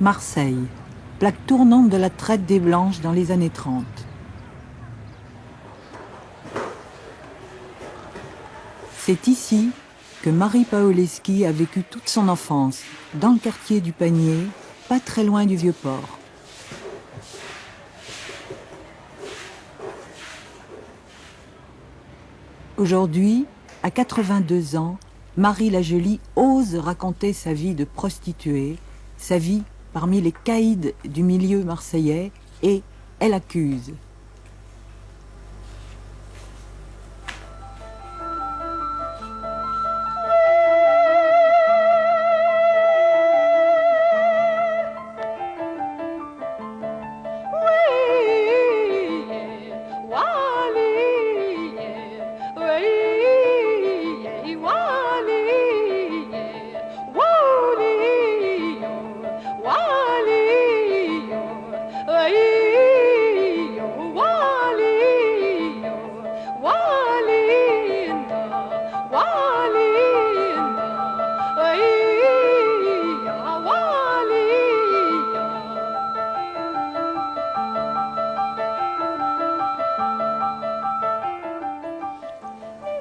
Marseille, plaque tournante de la traite des Blanches dans les années 30. C'est ici que Marie Paoleschi a vécu toute son enfance, dans le quartier du Panier, pas très loin du Vieux-Port. Aujourd'hui, à 82 ans, Marie la Jolie ose raconter sa vie de prostituée, sa vie parmi les caïds du milieu marseillais, et elle accuse.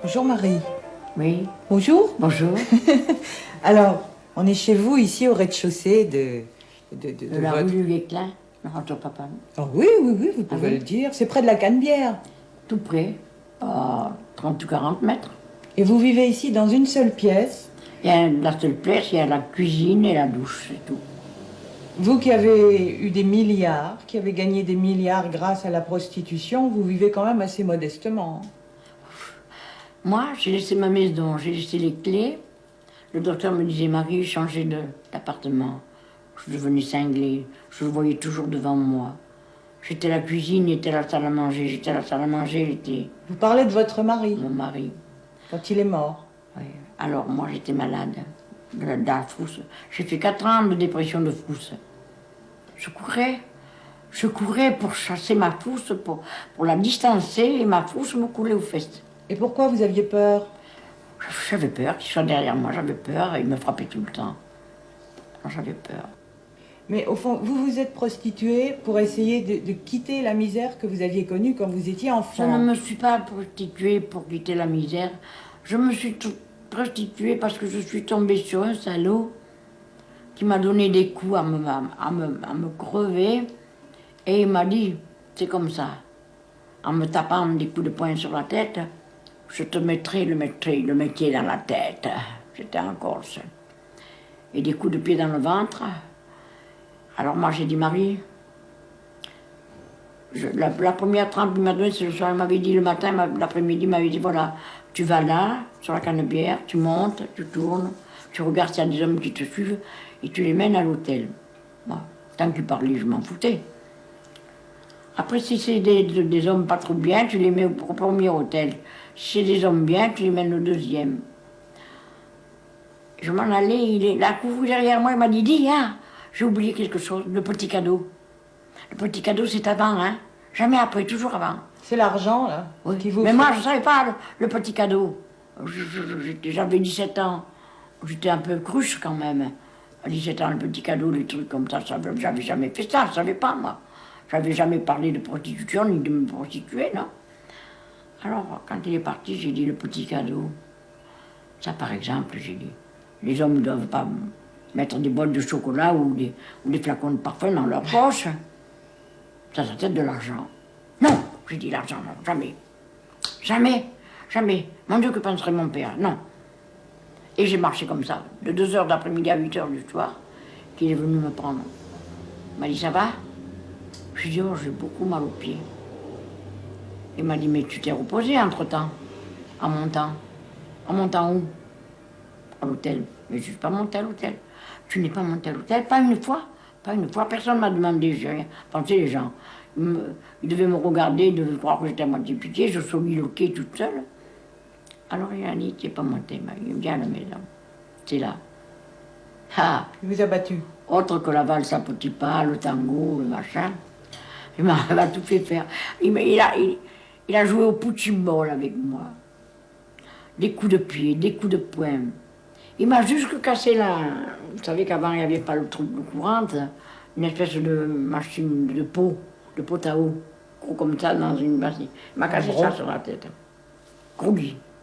Bonjour Marie. Oui. Bonjour. Bonjour. Alors, on est chez vous, ici au rez-de-chaussée de la rue du Guéclin, notre papa. Oh, oui, vous pouvez le dire. C'est près de la Canebière. Tout près, à 30 ou 40 mètres. Et vous vivez ici dans une seule pièce? Il y a la seule pièce, il y a la cuisine et la douche, c'est tout. Vous qui avez eu des milliards, qui avez gagné des milliards grâce à la prostitution, vous vivez quand même assez modestement. Moi, j'ai laissé ma maison, j'ai laissé les clés. Le docteur me disait, Marie, changez d'appartement. Je devenais cinglée, je le voyais toujours devant moi. J'étais à la cuisine, il était à la salle à manger, j'étais à la salle à manger, il était... Vous parlez de votre mari? Mon mari. Quand il est mort? Oui. Alors, moi, j'étais malade de la frousse. J'ai fait 4 ans de dépression de frousse. Je courais pour chasser ma frousse, pour la distancer, et ma frousse me coulait aux fesses. Et pourquoi vous aviez peur? J'avais peur qu'il soit derrière moi, j'avais peur, et il me frappait tout le temps. Alors, j'avais peur. Mais au fond, vous vous êtes prostituée pour essayer de quitter la misère que vous aviez connue quand vous étiez enfant. Je ne me suis pas prostituée pour quitter la misère. Je me suis prostituée parce que je suis tombée sur un salaud qui m'a donné des coups à me crever. Et il m'a dit, c'est comme ça, en me tapant des coups de poing sur la tête, je te mettrai le métier dans la tête. J'étais en Corse. Et des coups de pied dans le ventre. Alors moi j'ai dit, Marie, la première trempe qu'il m'a donnée, c'est le soir, il m'avait dit le matin, l'après-midi, il m'avait dit, voilà, tu vas là, sur la Canebière, tu montes, tu tournes, tu regardes s'il y a des hommes qui te suivent, et tu les mènes à l'hôtel. Bon, tant qu'il parlait, je m'en foutais. Après, si c'est des hommes pas trop bien, tu les mets au premier hôtel. Si c'est des hommes bien, tu les mènes au deuxième. Je m'en allais, il est là, couru derrière moi, il m'a dit, dis, hein, j'ai oublié quelque chose, le petit cadeau. Le petit cadeau, c'est avant, hein. Jamais après, toujours avant. C'est l'argent, là, oui. qui vous... Mais moi, je ne savais pas le petit cadeau. J'avais 17 ans. J'étais un peu cruche, quand même. À 17 ans, le petit cadeau, les trucs comme ça, j'avais jamais fait ça, je ne savais pas, moi. J'avais jamais parlé de prostitution, ni de me prostituer, non. Alors, quand il est parti, j'ai dit, le petit cadeau. Ça, par exemple, j'ai dit, les hommes ne doivent pas mettre des bols de chocolat ou des flacons de parfum dans leur poche. Ça doit être de l'argent. Non, j'ai dit l'argent, non, jamais. Jamais, jamais. Mon Dieu, que penserait mon père? Non. Et j'ai marché comme ça, de 2h d'après-midi à 8h du soir, qu'il est venu me prendre. Il m'a dit, ça va? J'ai dit, oh, j'ai beaucoup mal aux pieds. Il m'a dit, mais tu t'es reposé entre-temps, en montant. En montant où? À l'hôtel. Mais je ne suis pas montée à l'hôtel. Tu n'es pas montée à l'hôtel, pas une fois. Pas une fois, personne ne m'a demandé, j'ai rien. Pensez les gens. Ils devaient me regarder, ils devaient croire que j'étais à moitié piquée, je soliloquais toute seule. Alors il a dit, tu n'es pas montée, il vient à la maison. C'est là. Ah. Il vous a battu? Autre que la valse à petit pas, le tango, le machin. Il m'a tout fait faire. Il a joué au punching-ball avec moi. Des coups de pied, des coups de poing. Il m'a juste cassé la... Vous savez qu'avant, il n'y avait pas le truc de courante. une espèce de machine de pot à eau, gros comme ça, dans une bassine. Il m'a cassé ça sur la tête. Gros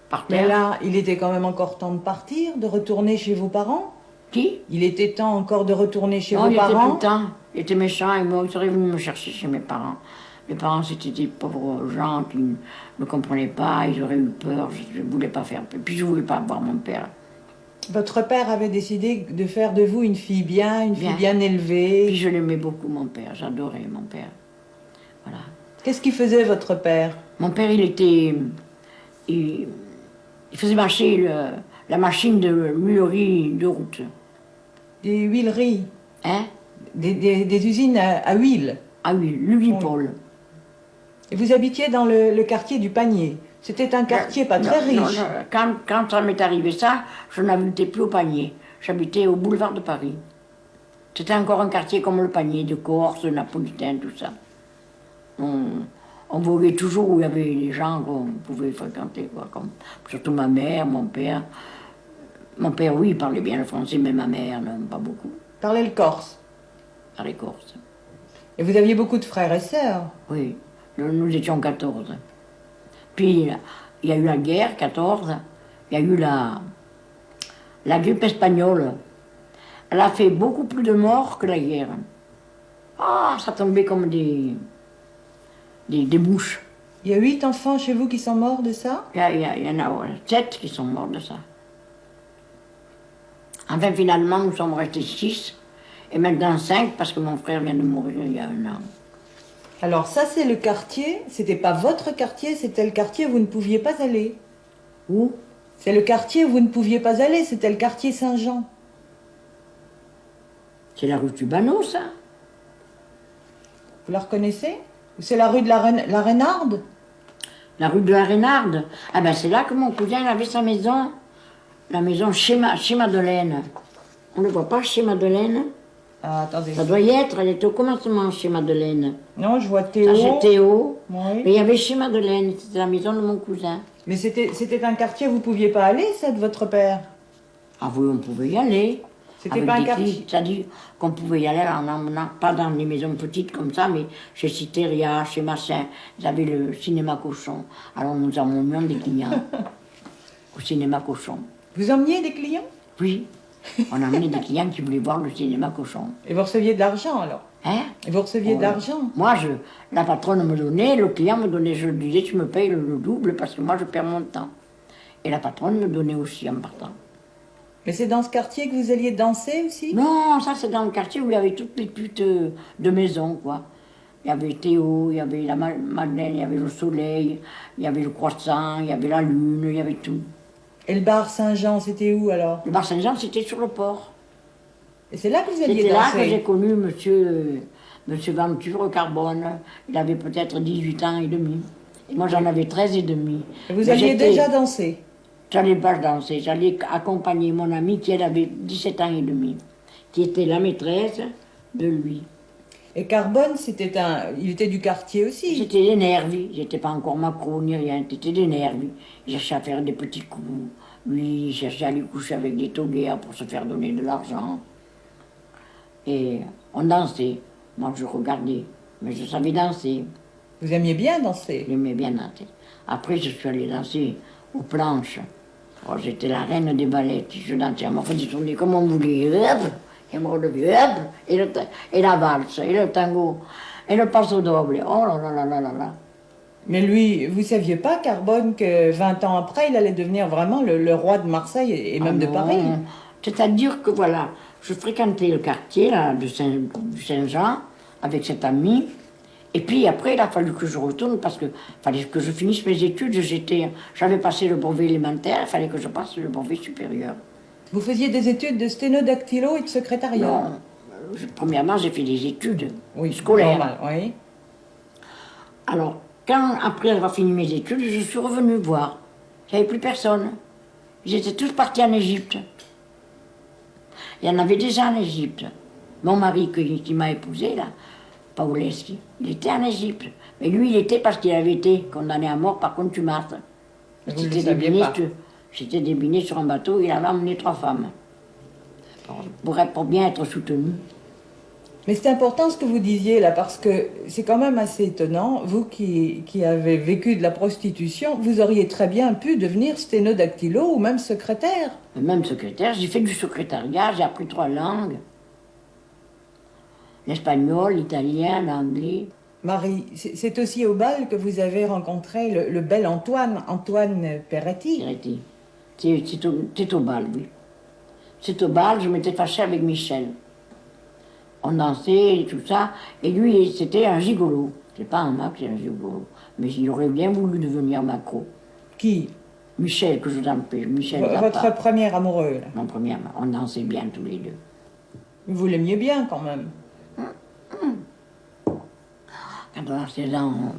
par terre. Mais là, il était quand même encore temps de partir, de retourner chez vos parents? Qui? Il était temps encore de retourner chez Non, vos il était parents? tout le temps. Il était méchant et moi, il serait venu me chercher chez mes parents. Mes parents, c'était des pauvres gens qui ne me comprenaient pas, ils auraient eu peur, je ne voulais pas faire. Puis je ne voulais pas voir mon père. Votre père avait décidé de faire de vous une fille bien, fille bien Puis élevée. je l'aimais beaucoup, mon père, j'adorais mon père. Voilà. Qu'est-ce qu'il faisait, votre père? Mon père, il faisait marcher la machine de mulerie de route. Des huileries, Hein? des usines à huile. Ah oui, l'Unipol. Et vous habitiez dans le quartier du Panier. C'était un quartier pas très riche. Non. Quand ça m'est arrivé ça, je n'habitais plus au Panier. J'habitais au boulevard de Paris. C'était encore un quartier comme le Panier, de Corse, de Napolitain, tout ça. On voyait toujours où il y avait des gens qu'on pouvait fréquenter, quoi, comme, surtout ma mère, mon père. Mon père, oui, il parlait bien le français, mais ma mère, non, pas beaucoup. Parlait le corse. Parlait corse. Et vous aviez beaucoup de frères et sœurs. Oui, nous étions 14. Puis, il y a eu la guerre, 14. Il y a eu la grippe espagnole. Elle a fait beaucoup plus de morts que la guerre. Ah, ça tombait comme des mouches. Il y a 8 enfants chez vous qui sont morts de ça? Il y en a 7 qui sont morts de ça. Enfin, finalement, nous sommes restés 6. Et maintenant 5, parce que mon frère vient de mourir il y a 1 an. Alors ça, c'est le quartier. C'était pas votre quartier, c'était le quartier où vous ne pouviez pas aller. Où? C'est le quartier où vous ne pouviez pas aller, c'était le quartier Saint-Jean. C'est la rue Tubano, ça? Vous la reconnaissez? Ou c'est la rue de la Reynarde? La rue de la Reynarde. Ah ben c'est là que mon cousin avait sa maison. La maison chez Madeleine. On ne voit pas chez Madeleine? Ah, attendez. Ça doit y être, elle était au commencement chez Madeleine. Non, je vois Théo. Ça c'est Théo. Oui. Mais il y avait chez Madeleine, c'était la maison de mon cousin. Mais c'était un quartier où vous ne pouviez pas aller, ça, de votre père? Ah oui, on pouvait y aller. C'était Avec pas un des quartier. filles. C'est-à-dire qu'on pouvait y aller en emmenant, pas dans les maisons petites comme ça, mais chez Citeria, chez Massin. Ils avaient le cinéma cochon. Alors nous emmenions des clients au cinéma cochon. Vous emmeniez des clients? Oui, on amenait des clients qui voulaient voir le cinéma cochon. Et vous receviez de l'argent, alors? Hein? Et vous receviez Oh, de l'argent? Moi, la patronne me donnait, le client me donnait, je lui disais, tu me payes le double parce que moi, je perds mon temps. Et la patronne me donnait aussi en partant. Mais c'est dans ce quartier que vous alliez danser aussi? Non, ça c'est dans le quartier où il y avait toutes les putes de maison, quoi. Il y avait Théo, il y avait la Madeleine, il y avait le soleil, il y avait le croissant, il y avait la lune, il y avait tout. Et le bar Saint-Jean, c'était où alors? Le bar Saint-Jean, c'était sur le port. Et c'est là que vous alliez C'était là que danser? j'ai connu monsieur Venture Carbone. Il avait peut-être 18 ans et demi. Et moi j'en avais 13 et demi. Et vous Mais alliez j'étais- déjà danser? J'allais pas danser, j'allais accompagner mon amie qui elle avait 17 ans et demi, qui était la maîtresse de lui. Et Carbone, il était du quartier aussi. J'étais des nervis, j'étais pas encore macro ni rien, j'étais des nervis. Il cherchait à faire des petits coups, lui il cherchait à aller coucher avec des toguères pour se faire donner de l'argent. Et on dansait, moi je regardais, mais je savais danser, Vous aimiez bien danser? j'aimais bien danser. Après je suis allée danser aux planches. Oh, j'étais la reine des ballets, je dansais, on m'a fait tourner comme on voulait, hop, et me relevait, hop, et la valse, et le tango, et le passo doble, oh là là là là là là. Mais lui, vous saviez pas, Carbone, que 20 ans après, il allait devenir vraiment le roi de Marseille et même de non. Paris? C'est-à-dire que voilà, je fréquentais le quartier là, du Saint-Jean avec cet ami. Et puis après, il a fallu que je retourne parce que fallait que je finisse mes études. J'avais passé le brevet élémentaire, il fallait que je passe le brevet supérieur. Vous faisiez des études de sténodactylo et de secrétariat? Non, premièrement, j'ai fait des études Oui, scolaires. normal, oui. Alors, après avoir fini mes études, je suis revenue voir. Il n'y avait plus personne. Ils étaient tous partis en Égypte. Il y en avait déjà en Égypte. Mon mari qui m'a épousée, là, Paoleski, il était en Égypte. Mais lui, il était parce qu'il avait été condamné à mort par contumace. Vous ne le saviez pas? J'étais débiné sur un bateau, il avait emmené 3 femmes. Pour bien être soutenu. Mais c'est important ce que vous disiez là, parce que c'est quand même assez étonnant. Vous qui avez vécu de la prostitution, vous auriez très bien pu devenir sténodactylo ou même secrétaire. Même secrétaire, j'ai fait du secrétariat, j'ai appris 3 langues. L'espagnol, l'italien, l'anglais. Marie, c'est aussi au bal que vous avez rencontré le bel Antoine, Antoine Peretti. Peretti. C'est au bal, oui. C'est au bal, je m'étais fâchée avec Michel. On dansait et tout ça, et lui, c'était un gigolo. C'est pas un mec, c'est un gigolo. Mais il aurait bien voulu devenir macro. Qui? Michel, que je vous appelle. Michel Votre premier amoureux, là. Mon premier, on dansait bien tous les deux. Vous l'aimiez bien, quand même. Quand on a 16 ans,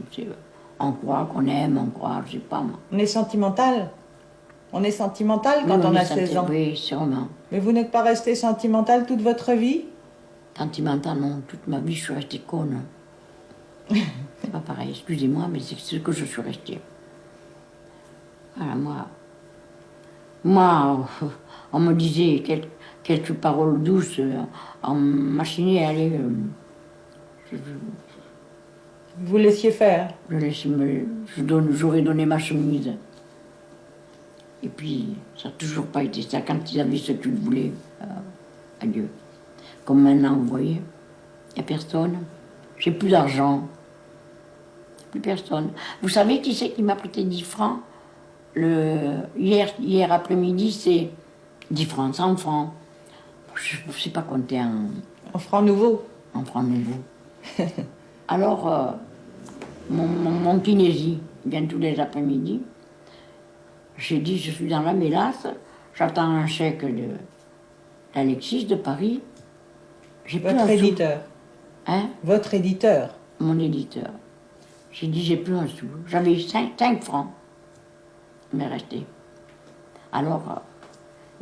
on croit qu'on aime, on croit, je sais pas moi. On est sentimental. On est sentimental quand on a 16 ans. Oui, sûrement. Mais vous n'êtes pas resté sentimental toute votre vie? Sentimental, non. Toute ma vie, je suis restée conne. C'est pas pareil, excusez-moi, mais c'est ce que je suis restée. Voilà, moi, on me disait quelques paroles douces, on machinait à aller. Vous laissiez faire? J'aurais donné ma chemise. Et puis, ça n'a toujours pas été ça. Quand ils avaient ce qu'ils voulaient, adieu. Comme maintenant, vous voyez, il n'y a personne. J'ai plus d'argent. Plus personne. Vous savez qui c'est qui m'a prêté 10 francs hier après-midi, c'est 10 francs, 100 francs. Je ne sais pas compter en francs nouveaux. En francs nouveaux. Alors, mon kinésie vient tous les après-midi. J'ai dit, je suis dans la mélasse, j'attends un chèque d'Alexis de Paris. Votre éditeur. Hein? Votre éditeur. Mon éditeur. J'ai dit, j'ai plus un sou. J'avais 5 francs. Il m'est resté. Alors,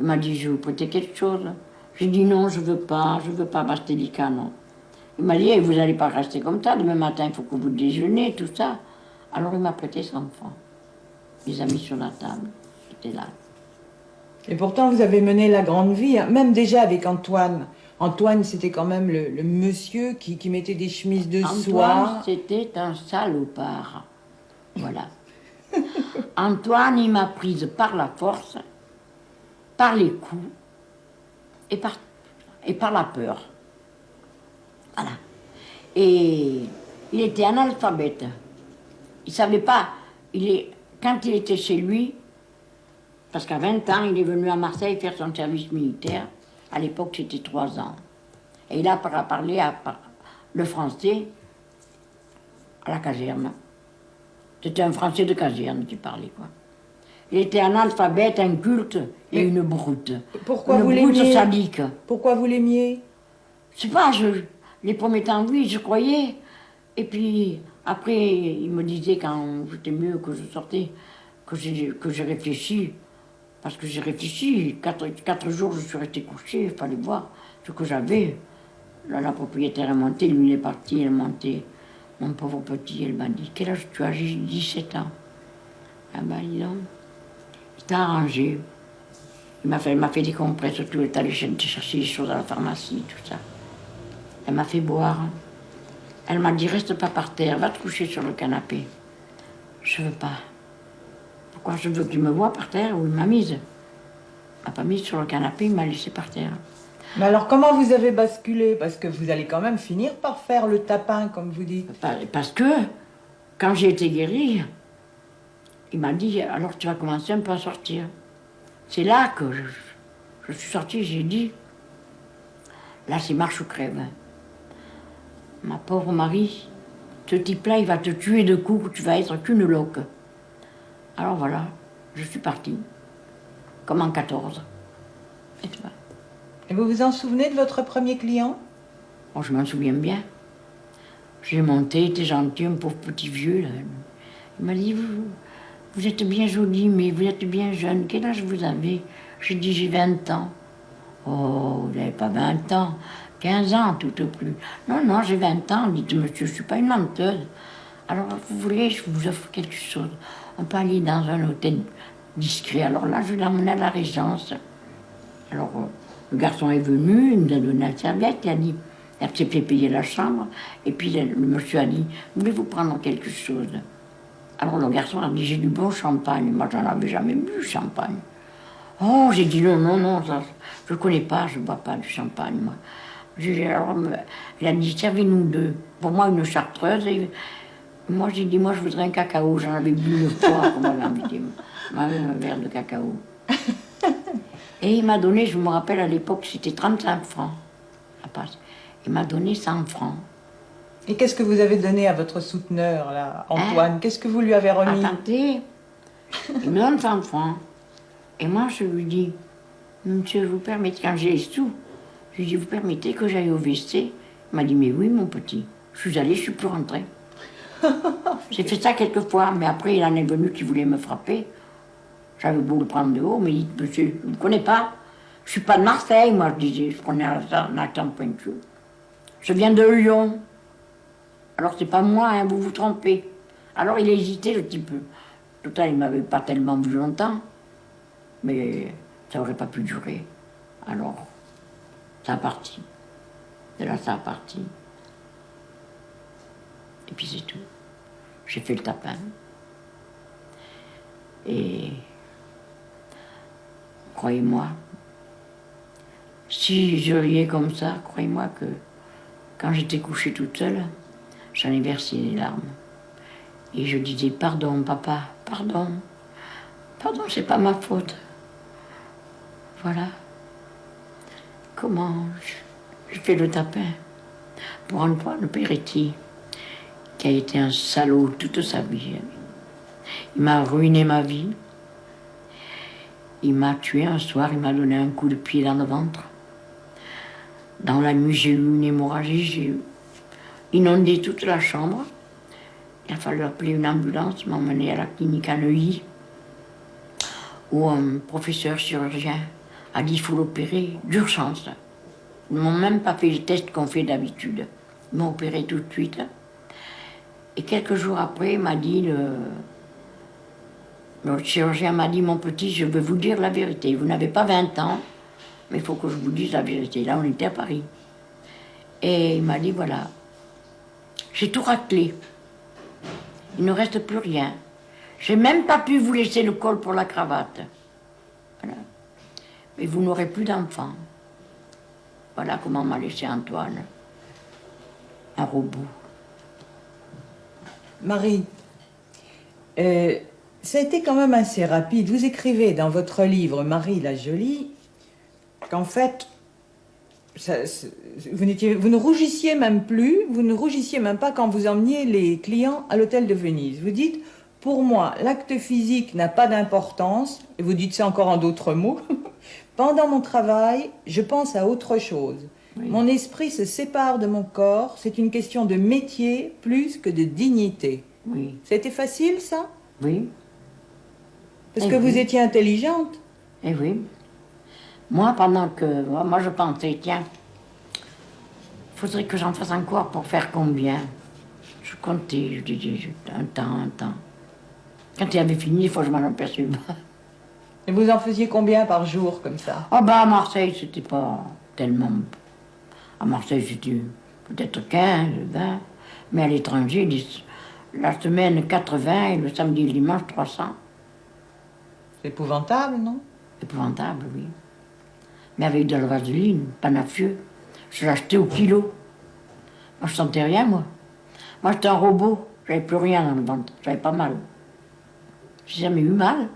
il m'a dit, je vais vous prêter quelque chose. J'ai dit, non, je veux pas, Bastelica, non. Il m'a dit, eh, vous n'allez pas rester comme ça, demain matin, il faut que vous déjeunez, tout ça. Alors, il m'a prêté 100 francs. Il les a mis sur la table. J'étais là. Et pourtant, vous avez mené la grande vie, hein. Même déjà avec Antoine. Antoine, c'était quand même le monsieur qui mettait des chemises de soie. Antoine, c'était un salopard. Voilà. Antoine, il m'a prise par la force, par les coups et par la peur. Voilà. Et il était analphabète. Il savait pas. Quand il était chez lui, parce qu'à 20 ans, il est venu à Marseille faire son service militaire. À l'époque, c'était 3 ans. Et il a parlé le français à la caserne. C'était un français de caserne qui parlait, quoi. Il était analphabète, inculte et une brute. Pourquoi une vous brute l'aimiez? sadique. Pourquoi vous l'aimiez? Je sais pas, les premiers temps, oui, je croyais. Et puis, après, il me disait, quand j'étais mieux, que je sortais, que j'ai réfléchi. Parce que j'ai réfléchi, 4 jours, je suis restée couchée, il fallait voir ce que j'avais. Là, la propriétaire est montée, lui, il est parti, elle est montée. Mon pauvre petit, elle m'a dit, quel âge tu as? J'ai dit 17 ans. Ah ben, dis donc, il t'a arrangé. Il m'a fait des compresses, tout, elle est allée chercher des choses à la pharmacie, tout ça. Elle m'a fait boire. Elle m'a dit, reste pas par terre, va te coucher sur le canapé. Je veux pas. Pourquoi je veux qu'il me voie par terre ou il m'a mise? Il m'a pas mise sur le canapé, il m'a laissé par terre. Mais alors comment vous avez basculé? Parce que vous allez quand même finir par faire le tapin, comme vous dites. Parce que, quand j'ai été guérie, il m'a dit, alors tu vas commencer un peu à sortir. C'est là que je suis sortie, j'ai dit, là c'est marche ou crève. Ma pauvre Marie, ce type-là, il va te tuer de coups, tu vas être qu'une loque. Alors voilà, je suis partie, comme en 14. Et tu vois. Et vous vous en souvenez de votre premier client? Oh, je m'en souviens bien. J'ai monté, il était gentil, un pauvre petit vieux. Là. Il m'a dit, vous êtes bien jolie, mais vous êtes bien jeune. Quel âge vous avez? J'ai dit, j'ai 20 ans. Oh, vous n'avez pas 20 ans. 15 ans, tout au plus. Non, non, j'ai 20 ans. Dites, monsieur, je ne suis pas une menteuse. Alors, vous voulez, je vous offre quelque chose. On peut aller dans un hôtel discret. Alors là, je l'ai emmené à la Régence. Alors, le garçon est venu, il nous a donné la serviette, il a dit, Elle s'est fait payer la chambre. Et puis le monsieur a dit, voulez-vous prendre quelque chose? Alors le garçon a dit, j'ai du bon champagne. Moi, j'en avais jamais bu, champagne. Oh, j'ai dit, non, non, non, ça, je ne connais pas, je ne bois pas du champagne, moi. Alors, il a dit, servez-nous deux. Pour moi, une chartreuse. Et moi, j'ai dit, moi, je voudrais un cacao. J'en avais bu une fois, qu'on m'avait invité, un verre de cacao. Et il m'a donné, je me rappelle à l'époque, c'était 35 francs. La passe. Il m'a donné 100 francs. Et qu'est-ce que vous avez donné à votre souteneur, là, Antoine? Qu'est-ce que vous lui avez remis? Attendez, il me donne 100 francs. Et moi, je lui dis, monsieur, vous permettez, quand j'ai les sous, je lui dis, vous permettez que j'aille au WC? Il m'a dit, mais oui, mon petit. Je suis allée, je ne suis plus rentrée. J'ai fait ça quelques fois, mais après, il en est venu qui voulait me frapper. J'avais beau le prendre de haut, mais il dit, monsieur, je ne me connais pas. Je ne suis pas de Marseille, moi, je disais. Je prenais un accent pointu. Je viens de Lyon. Alors, c'est pas moi, hein, vous vous trompez. Alors, il a hésité un petit peu. Tout à il ne m'avait pas tellement vu longtemps. Mais ça n'aurait pas pu durer. Alors, ça a parti. De là, ça a parti. Et puis c'est tout. J'ai fait le tapin. Et croyez-moi, si je riais comme ça, croyez-moi que quand j'étais couchée toute seule, j'en ai versé des larmes. Et je disais, pardon, papa, pardon. Pardon, c'est pas ma faute. Voilà. Comment je fais le tapin pour Antoine Peretti, qui a été un salaud toute sa vie. Il m'a ruiné ma vie. Il m'a tué un soir, il m'a donné un coup de pied dans le ventre. Dans la nuit, j'ai eu une hémorragie, j'ai inondé toute la chambre. Il a fallu appeler une ambulance, m'emmener à la clinique à Neuilly, où un professeur chirurgien a dit qu'il faut l'opérer d'urgence. Ils ne m'ont même pas fait le test qu'on fait d'habitude. Ils m'ont opéré tout de suite. Et quelques jours après, il m'a dit, le chirurgien m'a dit, mon petit, je veux vous dire la vérité. Vous n'avez pas 20 ans, mais il faut que je vous dise la vérité. Là, on était à Paris. Et il m'a dit, voilà, j'ai tout raclé. Il ne reste plus rien. J'ai même pas pu vous laisser le col pour la cravate. Voilà. Mais vous n'aurez plus d'enfants. Voilà comment m'a laissé Antoine. Un robot. Marie, ça a été quand même assez rapide. Vous écrivez dans votre livre Marie la Jolie qu'en fait, vous ne rougissiez même plus, vous ne rougissiez même pas quand vous emmeniez les clients à l'hôtel de Venise. Vous dites, pour moi, l'acte physique n'a pas d'importance, et vous dites ça encore en d'autres mots. Pendant mon travail, je pense à autre chose. Oui. Mon esprit se sépare de mon corps, c'est une question de métier plus que de dignité. Oui. C'était facile, ça? Oui. Parce que vous étiez intelligente. Eh oui. Moi, pendant que... Moi, je pensais, tiens, il faudrait que j'en fasse encore pour faire combien? Je comptais, je disais, un temps. Quand il avait fini, il faut que je m'en aperçuve. Et vous en faisiez combien par jour, comme ça? Ah ben, à Marseille, c'était pas tellement... À Marseille, c'était peut-être 15, 20. Mais à l'étranger, la semaine, 80, et le samedi et le dimanche, 300. C'est épouvantable, non? Épouvantable, oui. Mais avec de la vaseline, pas nafieux. Je l'achetais au kilo. Moi, je sentais rien, moi. Moi, j'étais un robot. J'avais plus rien dans le ventre. J'avais pas mal. J'ai jamais eu mal.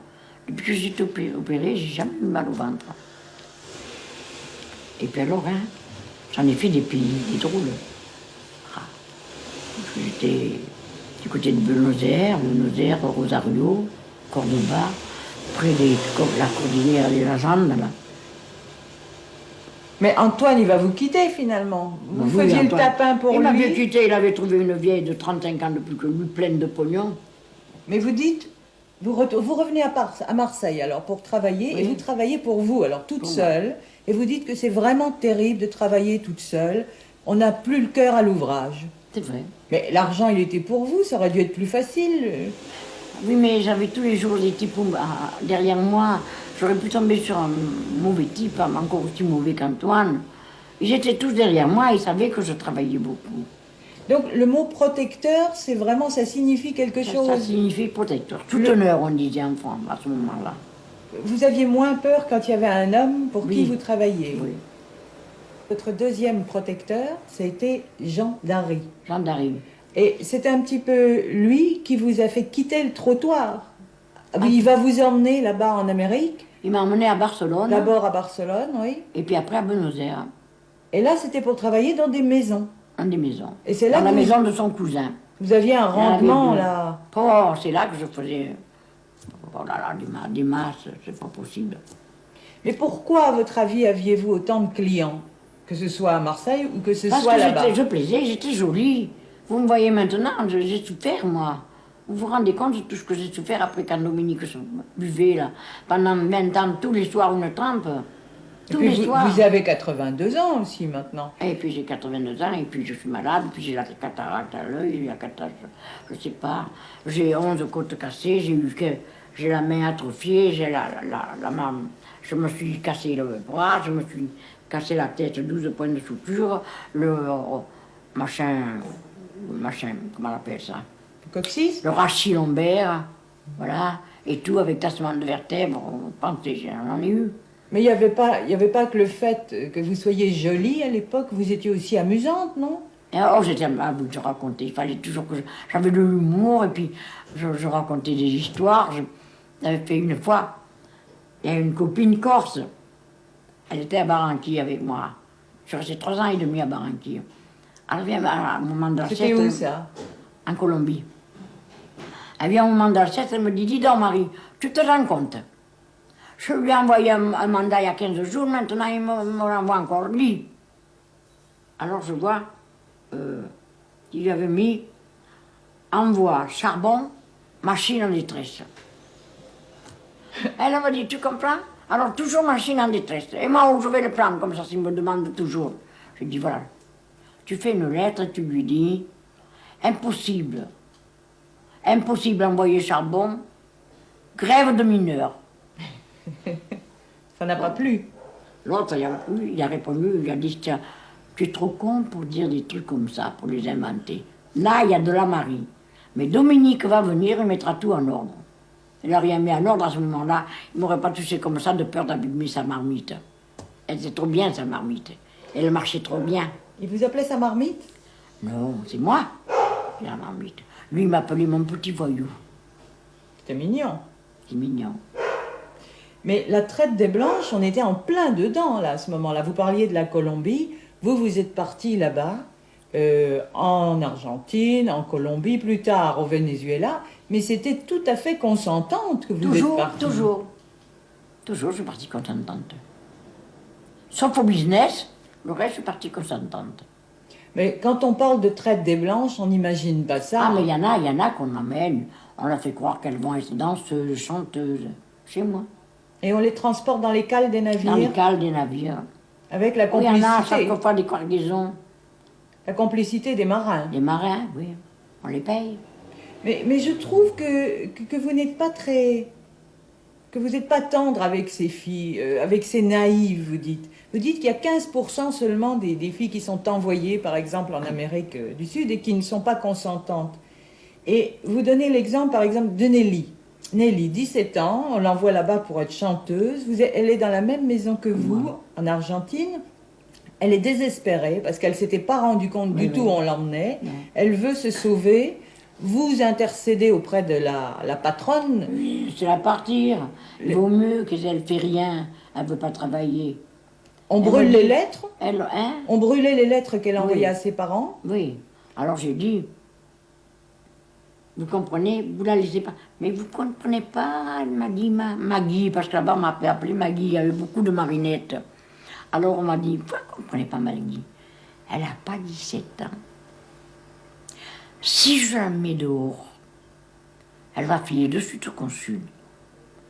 Depuis que j'ai été opérée, j'ai jamais eu mal au ventre. Et puis alors, hein, j'en ai fait des pays, des drôles. Ah. J'étais du côté de Buenos Aires, Rosario, Cordoba, près de la cordillère des Andes, là. Mais Antoine, il va vous quitter finalement. Vous faisiez le tapin pour lui. Il m'avait quitté, il avait trouvé une vieille de 35 ans de plus que lui, pleine de pognon. Mais vous dites, vous revenez à Marseille alors pour travailler, oui. Et vous travaillez pour vous, alors toute seule, et vous dites que c'est vraiment terrible de travailler toute seule. On n'a plus le cœur à l'ouvrage. C'est vrai. Mais l'argent, il était pour vous, ça aurait dû être plus facile. Oui, mais j'avais tous les jours des types derrière moi. J'aurais pu tomber sur un mauvais type, encore aussi mauvais qu'Antoine. Ils étaient tous derrière moi, ils savaient que je travaillais beaucoup. Donc le mot protecteur, c'est vraiment, ça signifie quelque chose. Ça signifie protecteur. Tout honneur, on disait en France à ce moment-là. Vous aviez moins peur quand il y avait un homme pour qui Oui. vous travailliez. Oui. Votre deuxième protecteur, c'était Jean Darry. Jean Darry. Et c'est un petit peu lui qui vous a fait quitter le trottoir. Il va vous emmener là-bas en Amérique. Il m'a emmené à Barcelone. D'abord à Barcelone, oui. Et puis après à Buenos Aires, Et là, c'était pour travailler dans des maisons. dans des maisons. Et c'est là dans que la vous- maison de son cousin. Vous aviez un Il y en avait rendement, deux. là. Oh, c'est là que je faisais. Oh là là, des masses, c'est pas possible. Mais pourquoi, à votre avis, aviez-vous autant de clients? Que ce soit à Marseille ou que ce Parce soit que là-bas? je plaisais, j'étais jolie. Vous me voyez maintenant, j'ai souffert, moi. Vous vous rendez compte de tout ce que j'ai souffert après quand Dominique buvait, là. Pendant 20 ans, tous les soirs, une trempe. Et Tous puis les vous, soirs. vous avez 82 ans aussi maintenant. Et puis j'ai 82 ans, et puis je suis malade, puis j'ai la cataracte à l'œil, la cataracte, je sais pas. J'ai 11 côtes cassées, j'ai la main atrophiée, j'ai la main. Je me suis cassé le bras, je me suis cassé la tête, 12 points de suture, le machin, comment on appelle ça? Le coccyx? Le rachis lombaire, voilà, et tout avec tassement de vertèbres, pensez, j'en ai eu. Mais il n'y avait pas que le fait que vous soyez jolie à l'époque, vous étiez aussi amusante, non? Et alors j'étais à bout de raconter, il fallait toujours que j'avais de l'humour et puis je racontais des histoires. J'avais fait une fois, il y a une copine corse, elle était à Barranquille avec moi. Je suis resté 3 ans et demi à Barranquille. Elle vient à un moment de la C'était où ça? En Colombie. Elle vient au moment de la sieste, elle me dit, dis donc Marie, tu te rends compte? Je lui ai envoyé un mandat il y a 15 jours, maintenant il me renvoie encore, lis. Alors je vois qu'il lui avait mis envoi, charbon, machine en détresse. Elle m'a dit, tu comprends? Alors toujours machine en détresse. Et moi, où je vais le prendre comme ça, s'il me demande toujours. Je dis, voilà, tu fais une lettre et tu lui dis, impossible. Impossible d'envoyer charbon, grève de mineurs. Ça n'a pas plu. L'autre, il a répondu, il a dit, tiens, tu es trop con pour dire des trucs comme ça, pour les inventer. Là, il y a de la Marie. Mais Dominique va venir, il mettra tout en ordre. Il n'a rien mis en ordre à ce moment-là. Il ne m'aurait pas touché comme ça de peur d'abîmer sa marmite. Elle était trop bien, sa marmite. Elle marchait trop bien. Il vous appelait sa marmite? Non, c'est moi, la marmite. Lui, il m'appelait mon petit voyou. C'était mignon. C'est mignon. Mais la traite des Blanches, on était en plein dedans, là, à ce moment-là. Vous parliez de la Colombie. Vous êtes parti là-bas, en Argentine, en Colombie, plus tard au Venezuela. Mais c'était tout à fait consentante que vous êtes parti. Toujours. Toujours, je suis partie consentante. Sauf au business, le reste, je suis partie consentante. Mais quand on parle de traite des Blanches, on n'imagine pas ça. Ah, mais il y en a qu'on emmène. On leur fait croire qu'elles vont être danseuses, chanteuses, chez moi. Et on les transporte dans les cales des navires. Dans les cales des navires. Avec la Oui, il y en a à complicité. chaque fois des cargaisons. La complicité des marins. Des marins, oui. On les paye. Mais je trouve que vous n'êtes pas très... que vous n'êtes pas tendre avec ces filles, avec ces naïves, vous dites. Vous dites qu'il y a 15% seulement des filles qui sont envoyées, par exemple, en Amérique du Sud et qui ne sont pas consentantes. Et vous donnez l'exemple, par exemple, de Nelly. Nelly, 17 ans, on l'envoie là-bas pour être chanteuse. Elle est dans la même maison que vous, en Argentine. Elle est désespérée parce qu'elle ne s'était pas rendue compte du tout où on l'emmenait. Elle veut se sauver. Vous intercédez auprès de la patronne. Oui, c'est la partir. Il vaut mieux qu'elle ne fait rien. Elle ne veut pas travailler. On Elle brûle m'a les dit- lettres. Elle, hein? On brûlait les lettres qu'elle envoyait Oui. à ses parents. Oui. Alors j'ai dit, vous comprenez, vous la laissez pas. Mais vous comprenez pas, elle m'a dit Maggie, parce que là-bas on m'a appelé Maggie, il y avait beaucoup de marinettes. Alors on m'a dit, vous ne comprenez pas Maggie, elle n'a pas 17 ans. Si je la mets dehors, elle va filer de suite au consul.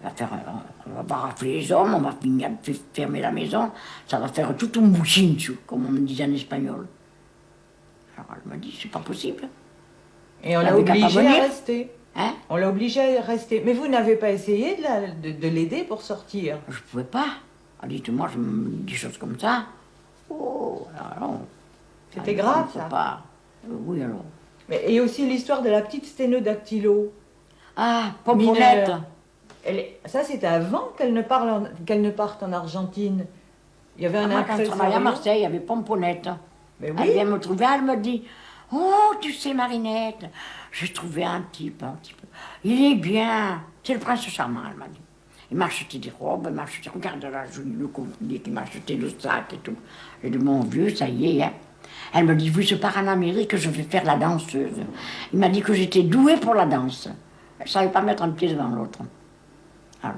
On va rafler les hommes, on va fermer la maison, ça va faire tout un bouchincho, comme on me disait en espagnol. Alors elle m'a dit, c'est pas possible. Et on Elle l'a avait qu'à pas obligée à venir. rester. Hein? On l'a obligée à rester. Mais vous n'avez pas essayé de l'aider pour sortir. Je pouvais pas. Ah, dites-moi, des choses comme ça. Oh, alors. C'était grave, ça. Pas. Oui, alors. Mais, et aussi l'histoire de la petite sténodactylo. Ah, Pomponette. Ça, c'était avant qu'elle ne parte en Argentine. Il y avait un Moi, quand je travaillais à impresario. Marseille, il y avait Pomponette. Mais Elle oui. vient me trouver, elle me dit, oh, tu sais, Marinette, j'ai trouvé un type. Il est bien. C'est le prince charmant, elle m'a dit. Il m'a acheté des robes, il m'a acheté, regarde là, le courrier, il m'a acheté le sac et tout. J'ai dit, mon vieux, ça y est, hein. Elle me dit, oui, je pars en Amérique, je vais faire la danseuse. Il m'a dit que j'étais douée pour la danse. Elle ne savait pas mettre un pied devant l'autre. Alors,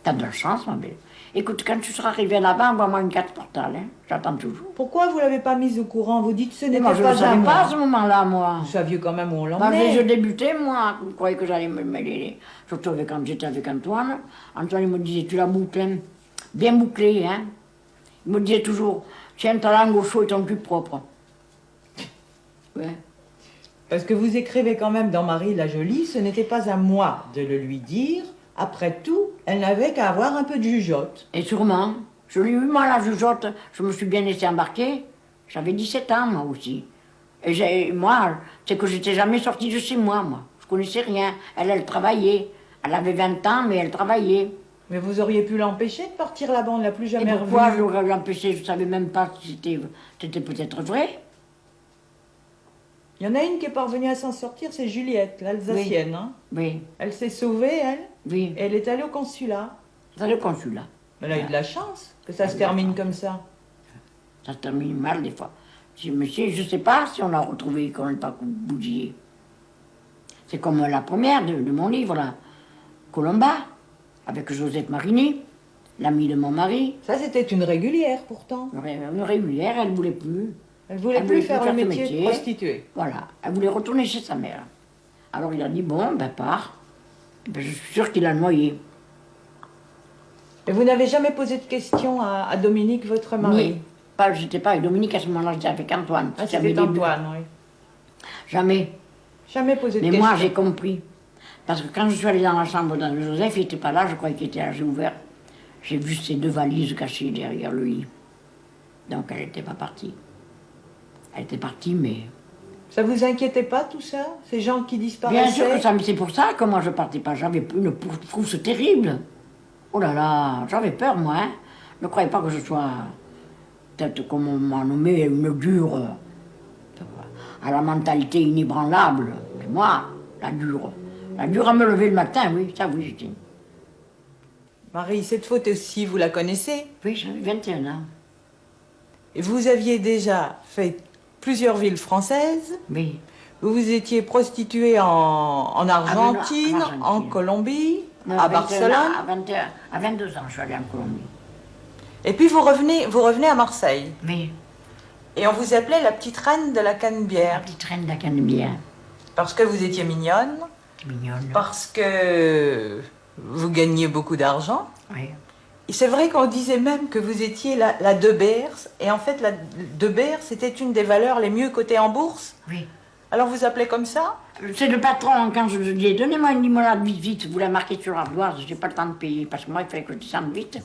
t'as de la chance, ma belle. Écoute, quand tu seras arrivée là-bas, envoie-moi une carte postale, hein. J'attends toujours. Pourquoi vous ne l'avez pas mise au courant? Vous dites ce n'était Moi, je ne pas le à savais pas à moi. ce moment-là, moi. Vous saviez quand même où on Moi, l'emmenait. je débutais, moi. Vous croyez que j'allais me mêler, surtout quand j'étais avec Antoine. Antoine, il me disait, tu la boucles, hein, bien bouclée, hein. Il me disait toujours, tiens ta langue au chaud et ton cul propre. Ouais. Parce que vous écrivez quand même dans Marie la Jolie, ce n'était pas à moi de le lui dire. Après tout, elle n'avait qu'à avoir un peu de jugeote. Et sûrement, je l'ai eu, moi, la jugeote, je me suis bien laissé embarquer. J'avais 17 ans, moi aussi. Et moi, c'est que j'étais jamais sortie de chez moi, moi. Je connaissais rien. Elle travaillait. Elle avait 20 ans, mais elle travaillait. Mais vous auriez pu l'empêcher de partir là-bas, on ne l'a plus Et jamais pourquoi revu. je l'aurais l'empêché? Je ne savais même pas si c'était peut-être vrai. Il y en a une qui est parvenue à s'en sortir, c'est Juliette, l'Alsacienne. Hein. Oui, Elle s'est sauvée, elle, oui. et elle est allée au consulat. C'est le consulat. Elle a eu de la chance que ça se termine comme ça. Ça se termine mal des fois. Je dis, monsieur, je ne sais pas si on l'a retrouvé quand on n'est pas bougé. C'est comme la première de mon livre, là. Colomba, avec Josette Marini, l'amie de mon mari. Ça, c'était une régulière, pourtant. Une régulière, elle ne voulait plus. Elle voulait Elle plus voulait faire plus le faire ce métier de métier. prostituée. Voilà, elle voulait retourner chez sa mère. Alors il a dit, bon, ben pars. Ben, je suis sûre qu'il a noyé. Et vous n'avez jamais posé de questions à Dominique, votre mari? J'étais pas avec Dominique à ce moment-là, j'étais avec Antoine. Ah, C'était mes c'était débuts. Antoine, oui. Jamais. Jamais posé de Mais questions. moi, j'ai compris. Parce que quand je suis allée dans la chambre de Joseph, il n'était pas là, je croyais qu'il était là, j'ai ouvert. J'ai vu ses 2 valises cachées derrière le lit. Donc elle n'était pas partie. Elle était partie, mais... Ça vous inquiétait pas, tout ça? Ces gens qui disparaissaient? Bien sûr que ça, mais c'est pour ça que moi je partais pas. J'avais une frousse terrible. Oh là là, j'avais peur, moi. Hein. Ne croyez pas que je sois, peut-être comme on m'a nommé, une dure, à la mentalité inébranlable. Mais moi, la dure à me lever le matin, oui, ça oui, j'étais. Marie, cette faute aussi, vous la connaissez? Oui, j'avais 21 ans. Et vous aviez déjà fait plusieurs villes françaises. Oui. Vous vous étiez prostituée en Argentine, en Argentine. en Colombie, Non, à 21 Barcelone. ans, à 22 ans, je suis allée en Colombie. Et puis vous revenez à Marseille. Oui, Et on vous appelait la petite reine de la la Canebière. petite reine de la Canebière. Parce que vous étiez mignonne, Mignonne. parce que vous gagniez beaucoup d'argent. Oui. Et c'est vrai qu'on disait même que vous étiez la Debers. Et en fait, la Debers, c'était une des valeurs les mieux cotées en bourse. Oui. Alors vous appelez comme ça? C'est le patron, quand je lui ai dit, donnez-moi une limonade vite, vite, vous la marquez sur l'ardoise, j'ai pas le temps de payer, parce que moi, il fallait que je descende vite.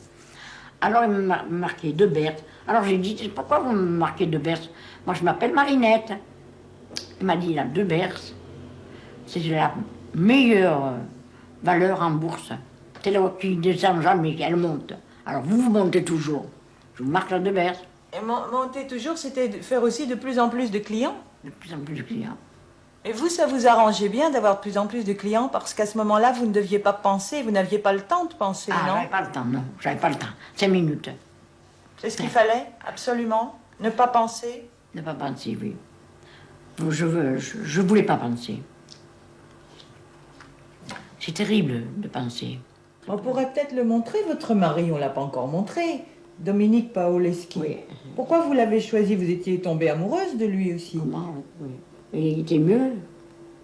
Alors, il m'a marqué de Berthe. Alors, j'ai dit, pourquoi vous me marquez de Berthe? Moi, je m'appelle Marinette. Il m'a dit, la de Berthe, c'est la meilleure valeur en bourse. C'est là qui descend jamais, elle monte. Alors, vous montez toujours. Je vous marque la de Berthe. Et monter toujours, c'était de faire aussi de plus en plus de clients. De plus en plus de clients. Et vous, ça vous arrangeait bien d'avoir de plus en plus de clients parce qu'à ce moment-là, vous ne deviez pas penser, vous n'aviez pas le temps de penser, Ah, non? j'avais pas le temps, non, j'avais pas le temps. 5 minutes. C'est ce qu'il fallait, absolument. Ne pas penser. Ne pas penser, oui. Je voulais pas penser. C'est terrible de penser. On pourrait peut-être le montrer, votre mari, on ne l'a pas encore montré. Dominique Paoleschi. Oui. Pourquoi vous l'avez choisi? Vous étiez tombée amoureuse de lui aussi. Comment? Oui. Et il était mieux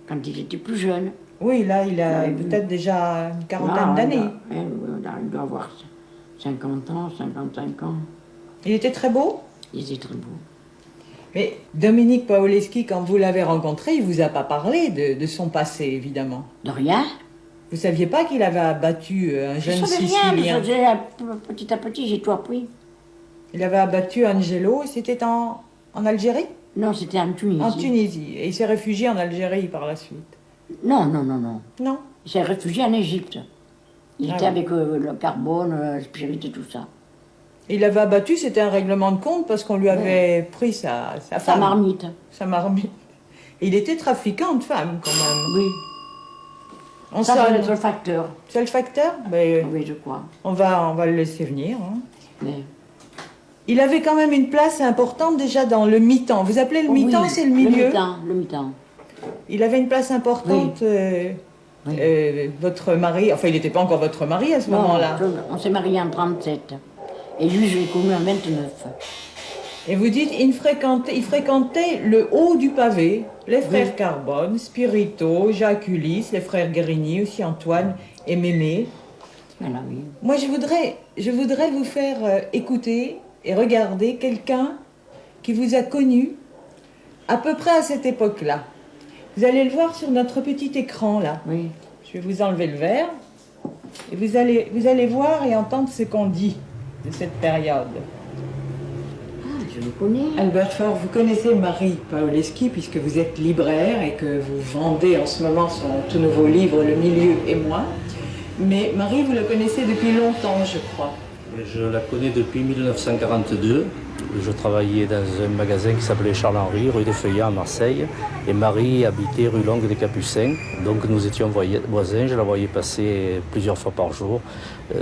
quand il était plus jeune. Oui, là, il a Oui. peut-être déjà une quarantaine Ah, d'années. il doit avoir 50 ans, 55 ans. Il était très beau. Il était très beau. Mais Dominique Paoleschi, quand vous l'avez rencontré, il vous a pas parlé de son passé, évidemment. De rien. Vous saviez pas qu'il avait abattu un Je jeune savais rien, Sicilien? petit à petit, j'ai tout appris. Il avait abattu Angelo, c'était en Algérie? Non, c'était en Tunisie. En Tunisie. Et il s'est réfugié en Algérie par la suite. Non, non, non, non. Non? Il s'est réfugié en Égypte. Il Ah était oui. avec le carbone, le spirit et tout ça. Il avait abattu, c'était un règlement de compte parce qu'on lui avait pris sa Sa femme. marmite. Sa marmite. Il était trafiquant de femmes quand même. Oui. On Ça sent- doit être le facteur. C'est le facteur? Ben, Oui, je crois. on va le laisser venir. Hein. Mais... Il avait quand même une place importante déjà dans le mi-temps. Vous appelez le mi-temps, Oui, c'est le milieu? Le mi-temps. Il avait une place importante. Oui. Votre mari, enfin il n'était pas encore votre mari à ce Non, moment-là. on s'est mariés en 37. Et lui, je l'ai connu en 29. Et vous dites, il fréquentait le haut du pavé, les frères Carbone, Spirito, Jacques Ulysse, les frères Guérigny, aussi Antoine et Mémé. Voilà, oui. Moi, je voudrais vous faire écouter et regarder quelqu'un qui vous a connu à peu près à cette époque-là. Vous allez le voir sur notre petit écran, là. Oui. Je vais vous enlever le verre. Et vous allez voir et entendre ce qu'on dit de cette période. Ah, je le connais. Albert Faure, vous connaissez Marie Paoleschi puisque vous êtes libraire et que vous vendez en ce moment son tout nouveau livre Le Milieu et moi. Mais Marie, vous la connaissez depuis longtemps, je crois. Je la connais depuis 1942. Je travaillais dans un magasin qui s'appelait Charles-Henri, rue des Feuillants à Marseille. Et Marie habitait rue Longue des Capucins. Donc nous étions voisins. Je la voyais passer plusieurs fois par jour.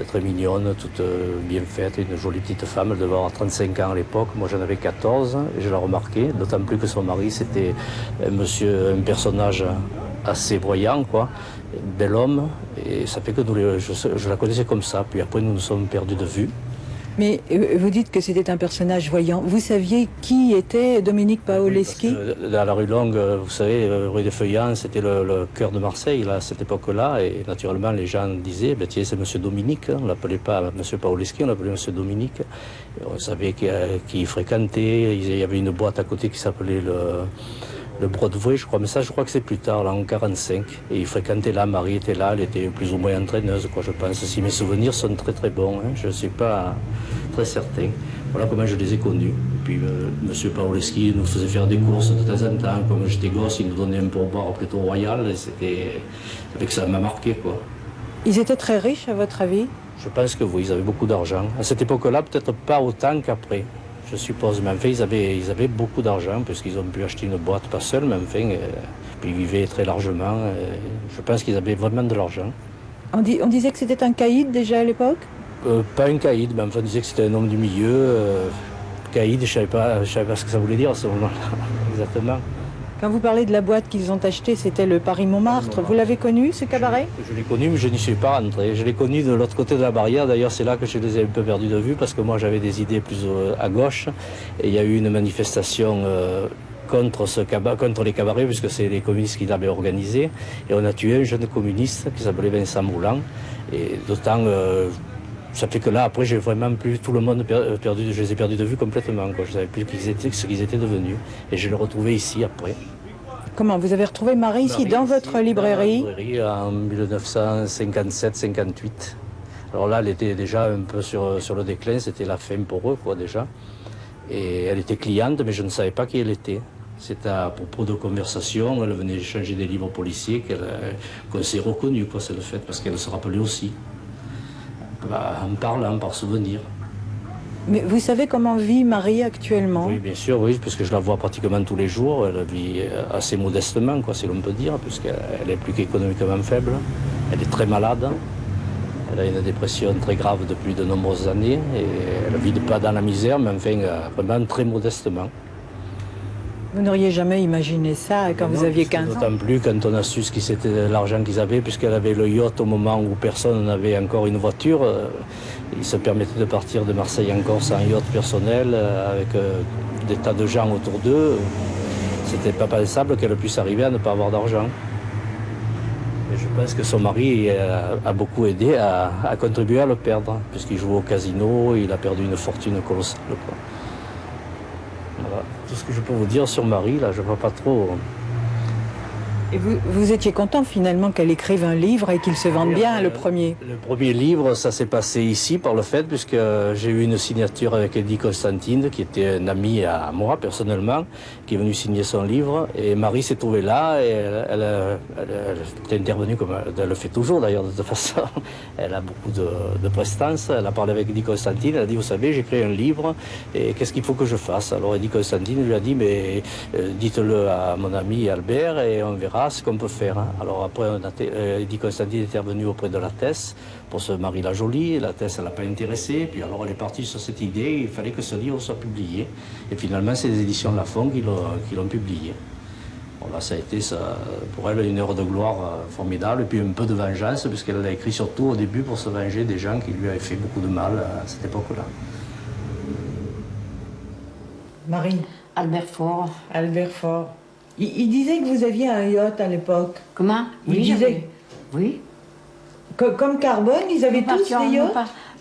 Très mignonne, toute bien faite, une jolie petite femme. Elle devait avoir 35 ans à l'époque. Moi j'en avais 14 et je la remarquais. D'autant plus que son mari c'était un personnage assez voyant, quoi. Bel homme. Et ça fait que je la connaissais comme ça. Puis après nous nous sommes perdus de vue. Mais vous dites que c'était un personnage voyant. Vous saviez qui était Dominique Paoleschi? Dans la rue Longue, vous savez, rue des Feuillants, c'était le cœur de Marseille là, à cette époque-là. Et naturellement, les gens disaient, ben, tiens, c'est Monsieur Dominique. Hein. On ne l'appelait pas Monsieur Paoleschi, on l'appelait Monsieur Dominique. Et on savait qui fréquentait. Il y avait une boîte à côté qui s'appelait le Broadway, je crois. Mais ça, je crois que c'est plus tard, là, en 45. Et il fréquentait là, Marie était là, elle était plus ou moins entraîneuse, quoi, je pense. Si mes souvenirs sont très très bons, hein, je ne suis pas très certain. Voilà comment je les ai connus. Et puis, Monsieur Paoleschi nous faisait faire des courses de temps en temps. Comme j'étais gosse, il nous donnait un pourboire plutôt royal. Et c'était avec ça m'a marqué, quoi. Ils étaient très riches, à votre avis? Je pense que oui, ils avaient beaucoup d'argent. À cette époque-là, peut-être pas autant qu'après. Je suppose, mais enfin, ils avaient beaucoup d'argent, puisqu'ils ont pu acheter une boîte, pas seul, mais enfin, puis ils vivaient très largement. Je pense qu'ils avaient vraiment de l'argent. On disait que c'était un caïd déjà à l'époque? Pas un caïd, mais enfin, on disait que c'était un homme du milieu. Caïd, je ne savais pas ce que ça voulait dire à ce moment-là, exactement. Quand vous parlez de la boîte qu'ils ont achetée, c'était le Paris-Montmartre. Vous l'avez connu, ce cabaret? Je l'ai connu, mais je n'y suis pas rentré. Je l'ai connu de l'autre côté de la barrière. D'ailleurs, c'est là que je les ai un peu perdus de vue, parce que moi, j'avais des idées plus à gauche. Et il y a eu une manifestation contre les cabarets, puisque c'est les communistes qui l'avaient organisé. Et on a tué un jeune communiste qui s'appelait Vincent Moulan. Et d'autant... ça fait que là, après, j'ai vraiment plus tout le monde perdu. Je les ai perdus de vue complètement, quoi. Je ne savais plus ce qu'ils étaient devenus. Et je l'ai retrouvé ici après. Comment? Vous avez retrouvé Marie ici, dans votre librairie? Dans la librairie en 1957-58. Alors là, elle était déjà un peu sur le déclin. C'était la fin pour eux, quoi, déjà. Et elle était cliente, mais je ne savais pas qui elle était. C'était à propos de conversation. Elle venait échanger des livres policiers qu'on s'est reconnus, quoi, c'est le fait, parce qu'elle se rappelait aussi. En parlant, par souvenir. Mais vous savez comment vit Marie actuellement? Oui, bien sûr, oui, puisque je la vois pratiquement tous les jours. Elle vit assez modestement, quoi, si l'on peut dire, puisqu'elle est plus qu'économiquement faible. Elle est très malade. Elle a une dépression très grave depuis de nombreuses années. Et elle ne vit pas dans la misère, mais enfin, vraiment très modestement. Vous n'auriez jamais imaginé ça quand vous aviez 15 ans? D'autant plus quand on a su ce qui c'était l'argent qu'ils avaient, puisqu'elle avait le yacht au moment où personne n'avait encore une voiture. Il se permettait de partir de Marseille en Corse en yacht personnel, avec des tas de gens autour d'eux. C'était pas pensable qu'elle puisse arriver à ne pas avoir d'argent. Et je pense que son mari a beaucoup aidé à contribuer à le perdre, puisqu'il jouait au casino, il a perdu une fortune colossale, quoi. Voilà. Tout ce que je peux vous dire sur Marie, là, je ne vois pas trop. Et vous étiez content finalement qu'elle écrive un livre et qu'il se vende bien, le premier? Le premier livre, ça s'est passé ici par le fait, puisque j'ai eu une signature avec Eddie Constantine, qui était un ami à moi personnellement, qui est venu signer son livre. Et Marie s'est trouvée là, et elle était intervenue, comme elle le fait toujours d'ailleurs de toute façon. Elle a beaucoup de prestance. Elle a parlé avec Eddie Constantine, elle a dit, vous savez, j'ai créé un livre, et qu'est-ce qu'il faut que je fasse? Alors Eddie Constantine lui a dit, mais dites-le à mon ami Albert, et on verra ce qu'on peut faire. Hein. Alors après, Eddie Constantine est intervenu auprès de la Thèse pour ce Marie la Jolie. La Thèse, elle n'a pas intéressé. Puis alors, elle est partie sur cette idée. Il fallait que ce livre soit publié. Et finalement, c'est les éditions Lafon qui l'ont publié. Bon, là, ça a été pour elle une heure de gloire formidable. Et puis un peu de vengeance, puisqu'elle l'a écrit surtout au début pour se venger des gens qui lui avaient fait beaucoup de mal à cette époque-là. Marie. Albert Faure. Albert Faure. Il disait que vous aviez un yacht à l'époque. Comment? Il disait... Oui. Comme Carbone, ils avaient tous des yachts?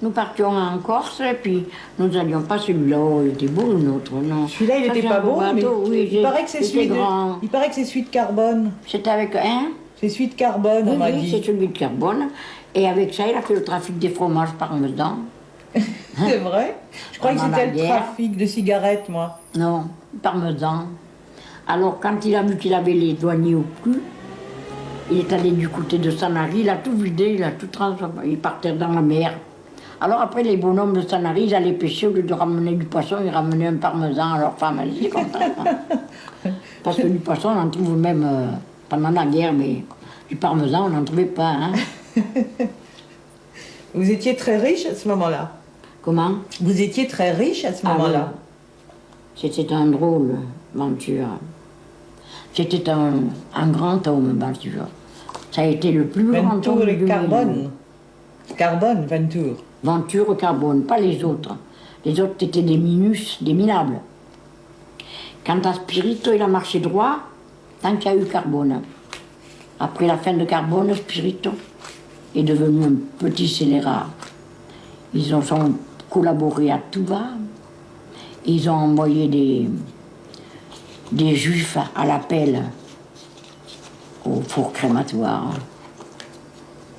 Nous partions en Corse, et puis nous n'allions pas celui-là. Il était beau, le nôtre, non. Celui-là, il n'était pas beau, mais oui, il paraît que c'est celui de Carbone. C'était avec un? C'est celui de Carbone, on m'a dit. Oui, c'est celui de Carbone. Et avec ça, il a fait le trafic des fromages parmesan. C'est vrai? Je croyais que c'était le trafic de cigarettes, moi. Non, parmesan. Alors, quand il a vu qu'il avait les douaniers au cul, il est allé du côté de Sanary, il a tout vidé, il a tout transformé, il partait dans la mer. Alors après, les bonhommes de Sanary, ils allaient pêcher, au lieu de ramener du poisson, ils ramenaient un parmesan à leur femme, elle était contente. Hein. Parce que du poisson, on en trouve même pendant la guerre, mais du parmesan, on n'en trouvait pas. Hein. Vous étiez très riche à ce moment-là? Comment? Vous étiez très riche à ce moment-là? C'était un drôle, Venture. C'était un grand homme, Venture. Ça a été le plus grand homme du Carbone. Carbone, Venture. Venture, Carbone, pas les autres. Les autres étaient des minus, des minables. Quant à Spirito, il a marché droit tant qu'il y a eu Carbone. Après la fin de Carbone, Spirito est devenu un petit scélérat. Ils ont collaboré à tout va. Ils ont envoyé des juifs à l'appel au four crématoire.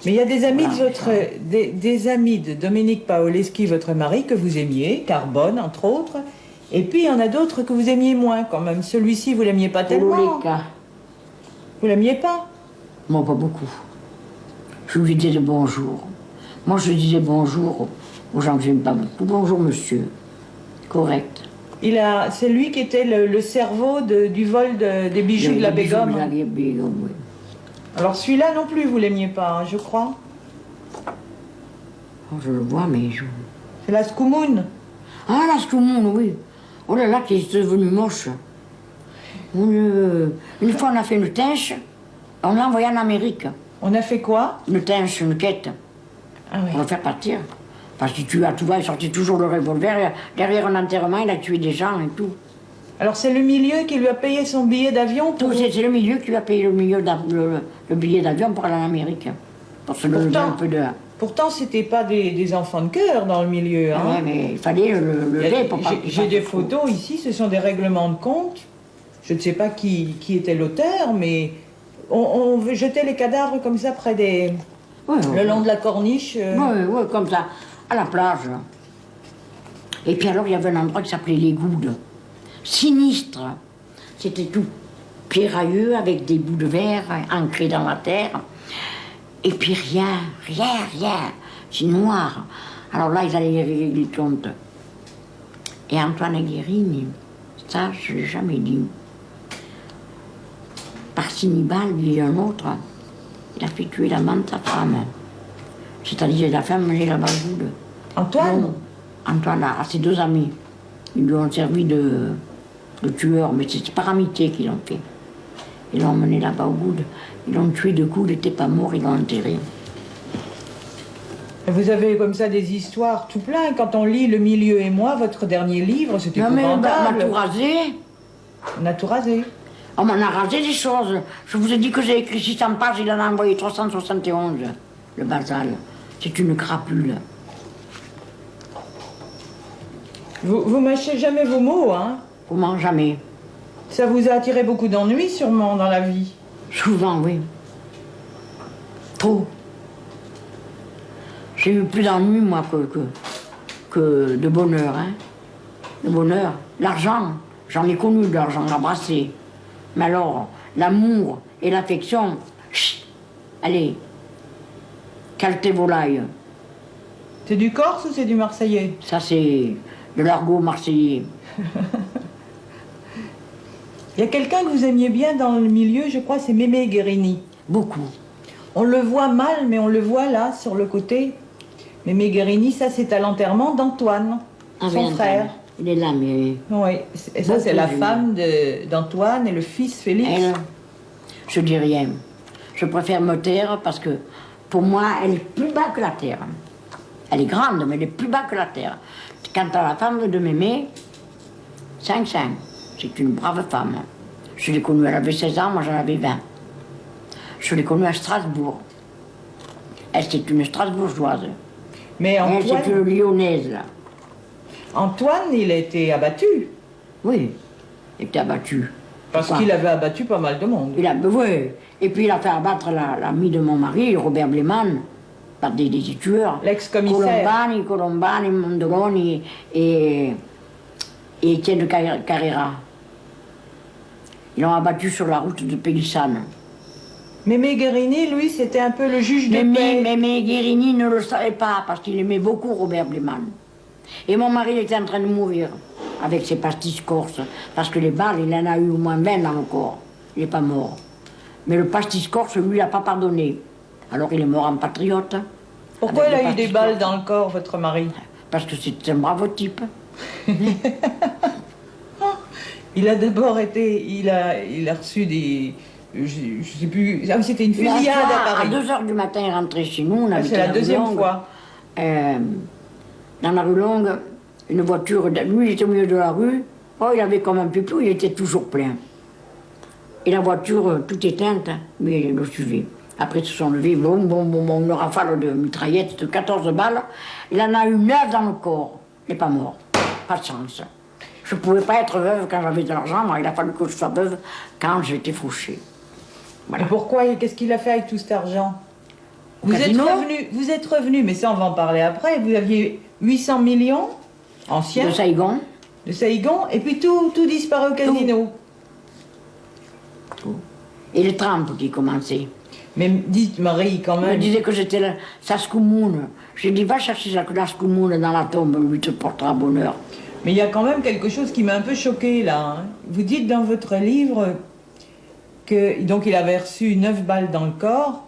Mais il y a des amis, des amis de Dominique Paoleschi, votre mari, que vous aimiez, Carbone entre autres, et puis il y en a d'autres que vous aimiez moins quand même. Celui-ci, vous l'aimiez pas tellement. Vous l'aimiez pas? Moi, pas beaucoup. Je lui disais bonjour. Moi, je disais bonjour aux gens que j'aime pas beaucoup. Bonjour, monsieur. Correct. C'est lui qui était le cerveau du vol des bijoux de la Begum. Oui. Alors celui-là non plus, vous l'aimiez pas, hein, je crois. Oh, je le vois, mais je... C'est la Scoumoun. Ah, la Scoumoun, oui. Oh là là, qui est devenu moche. Une fois, on a fait une têche, on l'a envoyé en Amérique. On a fait quoi? Une têche, une quête. Ah oui. Pour le faire partir. Parce qu'il tue à tout va, il sortait toujours le revolver. Derrière un enterrement, il a tué des gens et tout. Alors c'est le milieu qui lui a payé son billet d'avion pour... C'est le milieu qui lui a payé le billet d'avion pour aller en Amérique. Pour se lever un peu de... Pourtant, c'était pas des enfants de cœur dans le milieu. Hein. Ouais, mais il fallait le lever pour pas... J'ai des photos ici, ce sont des règlements de compte. Je ne sais pas qui était l'auteur, mais on jetait les cadavres comme ça près des... le long de la corniche. Oui, comme ça, à la plage. Et puis alors, il y avait un endroit qui s'appelait les Goudes. Sinistre. C'était tout pierrailleux avec des bouts de verre ancrés dans la terre. Et puis rien. C'est noir. Alors là, ils allaient régler les comptes. Et Antoine Guérini, ça, je ne l'ai jamais dit. Par Sinibal, lui et un autre, il a fait tuer l'amant de sa femme. C'est-à-dire, la femme menait la Bagoude. Antoine? Donc, Antoine, à ses deux amis. Ils lui ont servi de tueur, mais c'est par amitié qu'ils l'ont fait. Ils l'ont emmené là-bas au Goude. Ils l'ont tué de coups, il n'était pas mort, ils l'ont enterré. Vous avez comme ça des histoires tout plein. Quand on lit Le Milieu et moi, votre dernier livre, c'était épouvantable. On a tout rasé. On a tout rasé. On m'en a rasé des choses. Je vous ai dit que j'ai écrit 600 pages, il en a envoyé 371, le Basal. C'est une crapule. Vous mâchez jamais vos mots, hein? Comment? Jamais. Ça vous a attiré beaucoup d'ennuis, sûrement, dans la vie? Souvent, oui. Trop. J'ai eu plus d'ennuis, moi, que de bonheur, hein. De bonheur. L'argent, j'en ai connu de l'argent à brasser. Mais alors, l'amour et l'affection, chut, allez, cale tes volailles. C'est du Corse ou c'est du Marseillais? Ça, c'est de l'argot marseillais. Il y a quelqu'un que vous aimiez bien dans le milieu, je crois, c'est Mémé Guérini. Beaucoup. On le voit mal, mais on le voit là, sur le côté. Mémé Guérini, ça c'est à l'enterrement d'Antoine, son frère. Il est là, mais... Oui, et ça c'est la femme d'Antoine et le fils Félix. Elle, je dis rien. Je préfère me taire parce que, pour moi, elle est plus bas que la terre. Elle est grande, mais elle est plus bas que la terre. Quant à la femme de Mémé, 5-5. C'est une brave femme. Je l'ai connue, elle avait 16 ans, moi j'en avais 20. Je l'ai connue à Strasbourg. Elle, c'est une Strasbourgeoise. Mais Elle, c'est Antoine, une Lyonnaise, là. Antoine, il a été abattu. Oui, il était abattu. Parce Pourquoi? qu'il avait abattu pas mal de monde. Oui. Et puis il a fait abattre l'ami de mon mari, Robert Bleman, par des tueurs. L'ex-commissaire. Colombani, Mondoloni et Étienne Carrera. Ils l'ont abattu sur la route de Pélissane. Mémé Guérini, lui, c'était un peu le juge de paix. Mais Guérini ne le savait pas, parce qu'il aimait beaucoup Robert Bleman. Et mon mari était en train de mourir avec ses pastis corses, parce que les balles, il en a eu au moins 20 dans le corps. Il n'est pas mort. Mais le pastis corse, lui, il n'a pas pardonné. Alors il est mort en patriote. Pourquoi il avec a le eu des pastis balles corse. dans le corps, votre mari? Parce que c'est un bravo type. Il a d'abord été... Il a reçu des... Je sais plus... Ah oui, c'était une fusillade à Paris. À 2h du matin, il est rentré chez nous. On C'est la deuxième fois. Dans la rue Longue, une voiture, lui il était au milieu de la rue, oh, il avait comme un pupou, il était toujours plein. Et la voiture, toute éteinte, mais il le suivait. Après, ils se sont levés, boum, boum, boum, une rafale de mitraillettes de 14 balles. Il en a eu 9 dans le corps. Il n'est pas mort. Pas de chance. Je ne pouvais pas être veuve quand j'avais de l'argent, moi, il a fallu que je sois veuve quand j'étais fauchée. Voilà. Et pourquoi? Qu'est-ce qu'il a fait avec tout cet argent? Vous êtes revenu, mais ça on va en parler après. Vous aviez 800 millions anciens De Saïgon. de Saïgon, et puis tout disparaît au casino. Tout. Et les trampes qui commençaient. Mais dites Marie, quand Il me même. disait que j'étais la Saskoumoun. J'ai dit, va chercher la Saskoumoun dans la tombe, lui te portera bonheur. Mais il y a quand même quelque chose qui m'a un peu choqué là. Hein. Vous dites dans votre livre que donc il avait reçu 9 balles dans le corps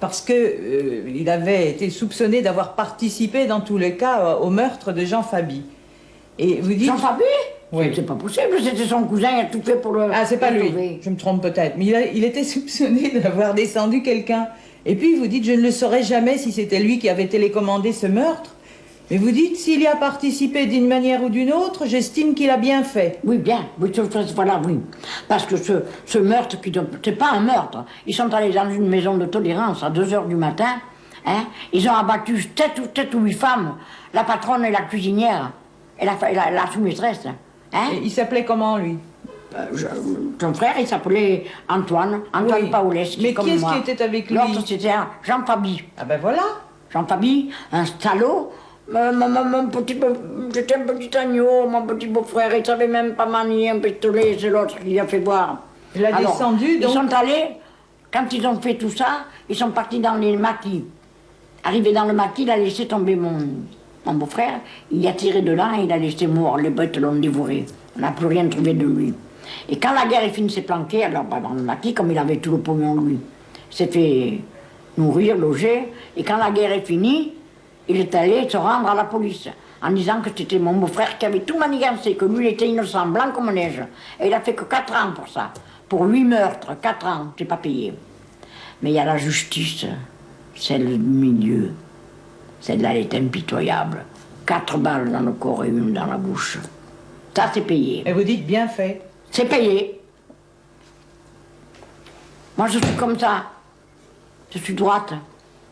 parce que il avait été soupçonné d'avoir participé dans tous les cas au meurtre de Jean Faby. Et vous dites... Jean Faby? Oui. C'est pas possible, c'était son cousin, il a tout fait pour le... Ah, c'est pas le lui, sauver. je me trompe peut-être. Mais il était soupçonné d'avoir descendu quelqu'un. Et puis vous dites, je ne le saurais jamais si c'était lui qui avait télécommandé ce meurtre. Mais vous dites, s'il y a participé d'une manière ou d'une autre, j'estime qu'il a bien fait. Oui, bien, oui, voilà, oui. Parce que ce meurtre, c'est pas un meurtre. Ils sont allés dans une maison de tolérance à 2h du matin. Hein, ils ont abattu 7 ou 8 femmes, la patronne et la cuisinière, et la sous-maîtresse. Hein. Et il s'appelait comment, lui? Ton frère, il s'appelait Antoine Oui. Paoleski, Mais comme qui est-ce moi. qui était avec lui? L'autre, c'était Jean Faby. Ah ben voilà. Jean Faby, un salaud. J'étais un petit agneau, mon petit beau-frère, il savait même pas manier un pistolet, c'est l'autre qui l'a fait voir. Il a descendu, donc... Ils sont allés, quand ils ont fait tout ça, ils sont partis dans les maquis. Arrivé dans le maquis, il a laissé tomber mon beau-frère, il a tiré de là et il a laissé mort, les bêtes l'ont dévoré. On n'a plus rien trouvé de lui. Et quand la guerre est finie, s'est planqué, alors dans le maquis, comme il avait tout le pognon lui, il s'est fait nourrir, loger, et quand la guerre est finie, il est allé se rendre à la police en disant que c'était mon beau-frère qui avait tout manigancé, que lui il était innocent, blanc comme neige. Et il a fait que 4 ans pour ça. Pour 8 meurtres, 4 ans, c'est pas payé. Mais il y a la justice, celle du milieu. Celle-là, elle est impitoyable. 4 balles dans le corps et 1 dans la bouche. Ça, c'est payé. Et vous dites bien fait. C'est payé. Moi, je suis comme ça. Je suis droite.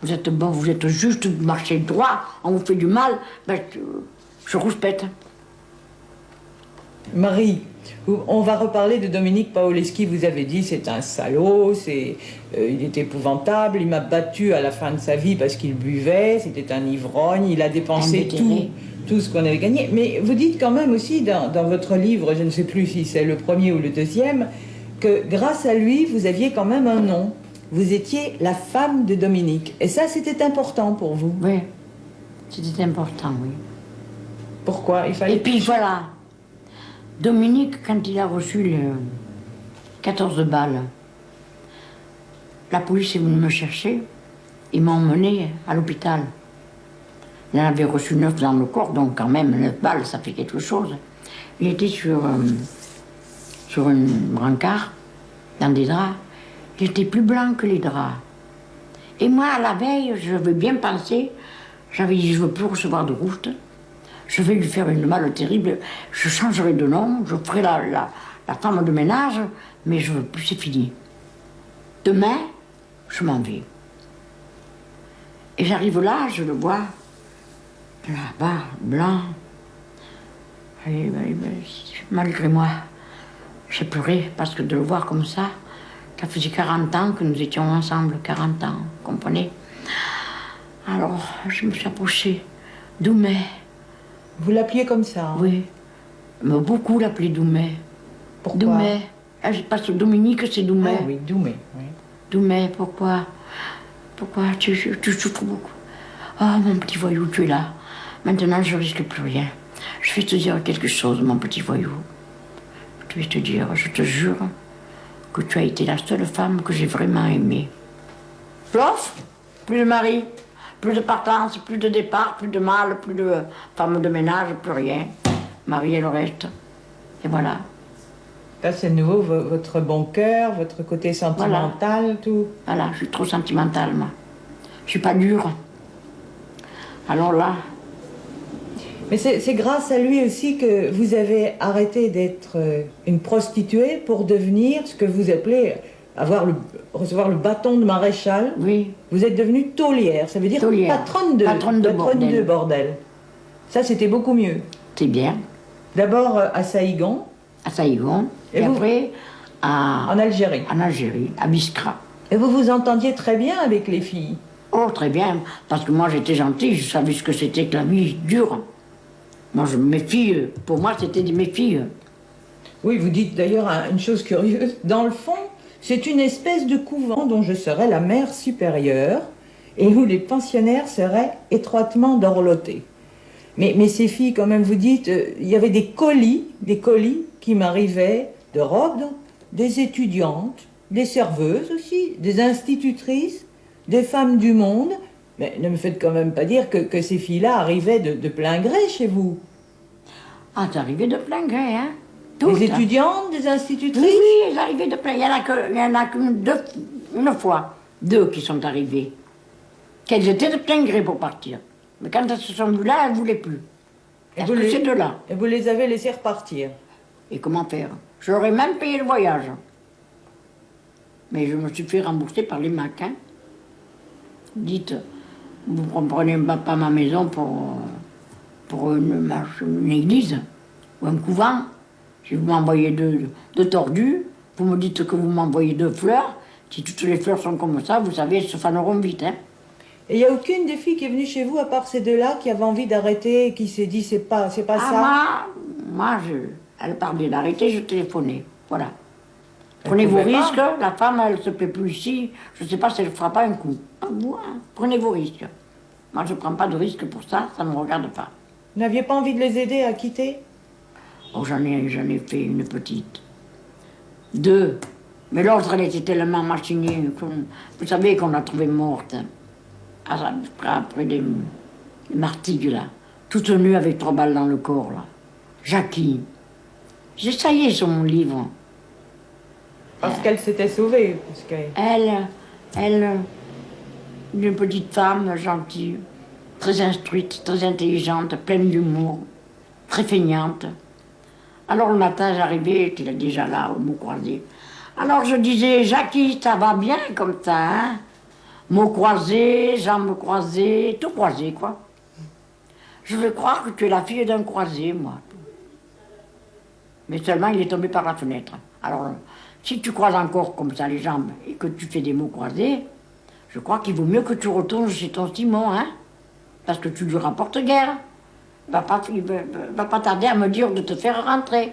Vous êtes bon, vous êtes juste, vous marchez droit, on vous fait du mal, ben, je rouspète. Marie, on va reparler de Dominique Paoleschi. Vous avez dit c'est un salaud, il est épouvantable, il m'a battu à la fin de sa vie parce qu'il buvait, c'était un ivrogne, il a dépensé tout ce qu'on avait gagné. Mais vous dites quand même aussi dans votre livre, je ne sais plus si c'est le premier ou le deuxième, que grâce à lui, vous aviez quand même un nom. Vous étiez la femme de Dominique. Et ça, c'était important pour vous. Oui, c'était important, oui. Pourquoi? Il fallait... Et puis voilà, Dominique, quand il a reçu les 14 balles, la police est venue me chercher, ils m'ont emmené à l'hôpital. Il en avait reçu 9 dans le corps, donc quand même 9 balles, ça fait quelque chose. Il était sur une brancard, dans des draps. Il était plus blanc que les draps. Et moi, à la veille, je veux bien penser, j'avais dit, je ne veux plus recevoir de route. Je vais lui faire une malle terrible, je changerai de nom, je ferai la femme de ménage, mais je ne veux plus, c'est fini. Demain, je m'en vais. Et j'arrive là, je le vois, là-bas, blanc. Et, malgré moi, j'ai pleuré parce que de le voir comme ça, ça faisait 40 ans que nous étions ensemble, 40 ans, vous comprenez? Alors, je me suis approchée. Doumé. Vous l'appeliez comme ça? Hein? Oui. Il m'a beaucoup l'appelé Doumé. Pourquoi? Doumé. Parce que Dominique, c'est Doumé. Ah oui, Doumé. Oui. Doumé, pourquoi? Pourquoi tu souffres beaucoup? Ah, mon petit voyou, tu es là. Maintenant, je risque plus rien. Je vais te dire quelque chose, mon petit voyou. Je vais te dire, je te jure, que tu as été la seule femme que j'ai vraiment aimée. Plof, plus de mari, plus de partance, plus de départ, plus de mal, plus de femme de ménage, plus rien. Mari et le reste. Et voilà. Ça, c'est nouveau, votre bon cœur, votre côté sentimental, voilà. Tout. Voilà, je suis trop sentimentale, moi. Je suis pas dure. Alors là... Mais c'est grâce à lui aussi que vous avez arrêté d'être une prostituée pour devenir ce que vous appelez recevoir le bâton de maréchal. Oui. Vous êtes devenue taulière, ça veut dire patronne de bordel. Ça, c'était beaucoup mieux. C'est bien. D'abord à Saïgon. À Saïgon. Et après en Algérie. En Algérie, à Biskra. Et vous vous entendiez très bien avec les filles? Oh, très bien. Parce que moi, j'étais gentille, je savais ce que c'était que la vie dure. Moi, mes filles, pour moi, c'était mes filles. Oui, vous dites d'ailleurs une chose curieuse. Dans le fond, c'est une espèce de couvent dont je serais la mère supérieure et où les pensionnaires seraient étroitement dorlotés. Mais ces filles, quand même, vous dites, il y avait des colis qui m'arrivaient de Rhodes, des étudiantes, des serveuses aussi, des institutrices, des femmes du monde. Mais ne me faites quand même pas dire que ces filles-là arrivaient de plein gré chez vous. Ah, t'arrivais de plein gré, hein? Toutes, des étudiantes, des institutrices? Oui, elles arrivaient de plein. Il y en a qu'une fois, 2 qui sont arrivées. Qu'elles étaient de plein gré pour partir. Mais quand elles se sont vues là, elles ne voulaient plus. Est-ce que c'est de là? Et vous les avez laissées repartir? Et comment faire? Je leur ai même payé le voyage. Mais je me suis fait rembourser par les MAC, hein. Dites... Vous ne comprenez pas ma maison pour une église ou un couvent. Si vous m'envoyez 2 tordus, vous me dites que vous m'envoyez 2 fleurs. Si toutes les fleurs sont comme ça, vous savez, elles se faneront vite. Hein. Et il n'y a aucune des filles qui est venue chez vous, à part ces 2-là, qui avait envie d'arrêter et qui s'est dit c'est pas ça? Moi, elle parlait d'arrêter, je téléphonais. Voilà. Prenez vos risques, la femme, elle ne se plaît plus ici, je ne sais pas si elle ne fera pas un coup. Prenez vos risques. Moi, je ne prends pas de risque pour ça, ça ne me regarde pas. Vous n'aviez pas envie de les aider à quitter? Oh, j'en ai fait une petite. 2. Mais l'autre, elle était tellement machinée. Vous savez qu'on l'a trouvée morte. Après les martigues, là. Toute nue avec 3 balles dans le corps, là. Jackie. Ça y est, sur mon livre. Parce qu'elle s'était sauvée. Elle, une petite femme gentille, très instruite, très intelligente, pleine d'humour, très feignante. Alors le matin, j'arrivais, il était déjà là, au mot croisé. Alors je disais, Jackie, ça va bien comme ça, hein? Mots croisés, jambes croisées, tout croisé, quoi. Je veux croire que tu es la fille d'un croisé, moi. Mais seulement, il est tombé par la fenêtre. Alors, si tu croises encore comme ça les jambes et que tu fais des mots croisés, je crois qu'il vaut mieux que tu retournes chez ton Simon, hein? Parce que tu lui rapportes guerre. Il va pas tarder à me dire de te faire rentrer.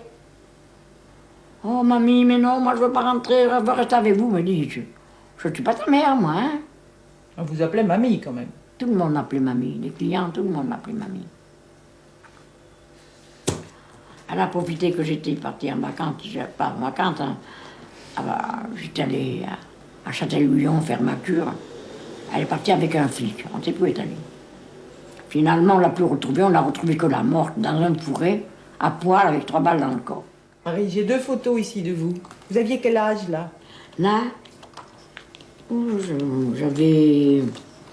Oh, mamie, mais non, moi je veux pas rentrer, je veux rester avec vous, me dit. Je suis pas ta mère, moi, hein? On vous appelait mamie quand même. Tout le monde m'appelait mamie, les clients, tout le monde m'appelait mamie. Elle a profité que j'étais partie en vacances, pas en vacances, hein. J'étais allée à Châtel-Guyon faire ma cure. Elle est partie avec un flic, on ne sait plus où elle est allée. Finalement, on l'a plus retrouvée, on l'a retrouvée que la morte dans un fourré, à poil, avec 3 balles dans le corps. Marie, j'ai 2 photos ici de vous. Vous aviez quel âge là? Là, j'avais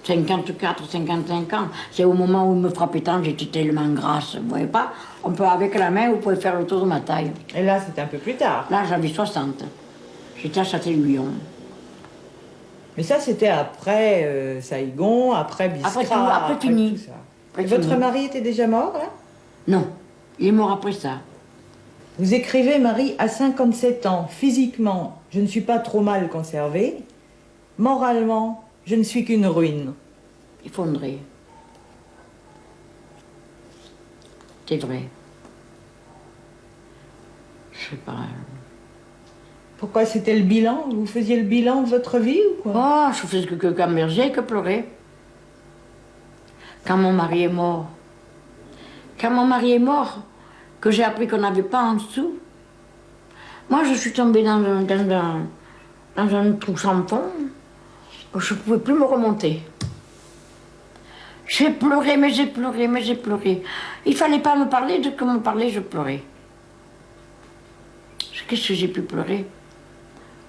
54, 55 ans. C'est au moment où il me frappait tant, j'étais tellement grasse. Vous voyez pas? On peut, avec la main, vous pouvez faire le tour de ma taille. Et là, c'était un peu plus tard. Là, j'avais 60. J'étais à Châtel-Guyon. Mais ça, c'était après Saïgon, après Biskra, Après fini. tout ça. Après Et votre fini. mari était déjà mort, là? Non, il est mort après ça. Vous écrivez, Marie, à 57 ans, physiquement, je ne suis pas trop mal conservée. Moralement, je ne suis qu'une ruine. Effondré. C'est vrai. Je sais pas. Pourquoi c'était le bilan? Vous faisiez le bilan de votre vie ou quoi? Oh, je faisais que gamberger, que pleurer. Quand mon mari est mort, que j'ai appris qu'on n'avait pas en dessous, moi je suis tombée dans un trou sans fond. Je ne pouvais plus me remonter. J'ai pleuré, mais j'ai pleuré, mais j'ai pleuré. Il fallait pas me parler, de que me parler, je pleurais. Qu'est-ce que j'ai pu pleurer?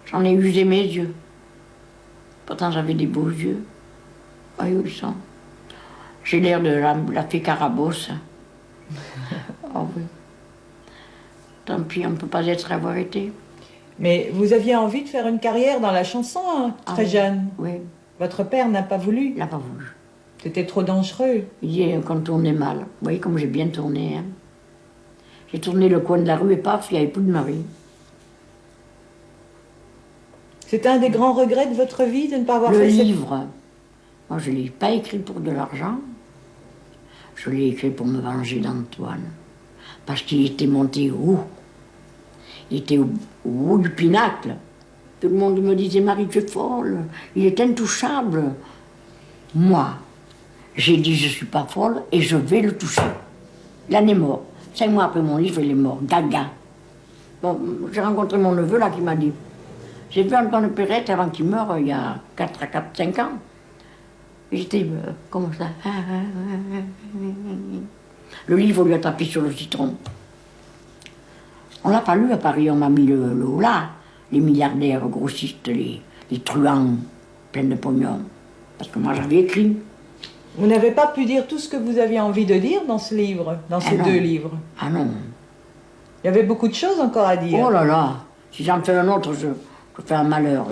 J'en ai usé mes yeux. Pourtant j'avais des beaux yeux. Voyez où ils sont. J'ai l'air de la fée Carabosse. Oh oui. Tant pis, on ne peut pas être avoir été. Mais vous aviez envie de faire une carrière dans la chanson, hein, très oui. jeune. Oui, Votre père n'a pas voulu. il n'a pas voulu. C'était trop dangereux. Il dit qu'on tournait mal. Vous voyez comme j'ai bien tourné. Hein. J'ai tourné le coin de la rue et paf, il n'y avait plus de mari. C'est un des grands regrets de votre vie de ne pas avoir Le fait cette... livre, moi je ne l'ai pas écrit pour de l'argent. Je l'ai écrit pour me venger d'Antoine. Parce qu'il était monté haut. Il était au haut du pinacle. Tout le monde me disait, Marie, tu es folle. Il est intouchable. Moi, j'ai dit, je ne suis pas folle et je vais le toucher. L'année est mort. 5 mois après mon livre, il est mort. Gaga. Bon, j'ai rencontré mon neveu là qui m'a dit, j'ai vu Antoine Perrette avant qu'il meure il y a 5 ans. J'étais comme ça. Le livre lui a tapé sur le citron. On l'a pas lu à Paris, on m'a mis le là, les milliardaires grossistes, les truands pleins de pognon. Parce que moi j'avais écrit. Vous n'avez pas pu dire tout ce que vous aviez envie de dire dans ce livre, dans ces non. 2 livres. Ah non. Il y avait beaucoup de choses encore à dire. Oh là là. Si j'en fais un autre, je fais un malheur.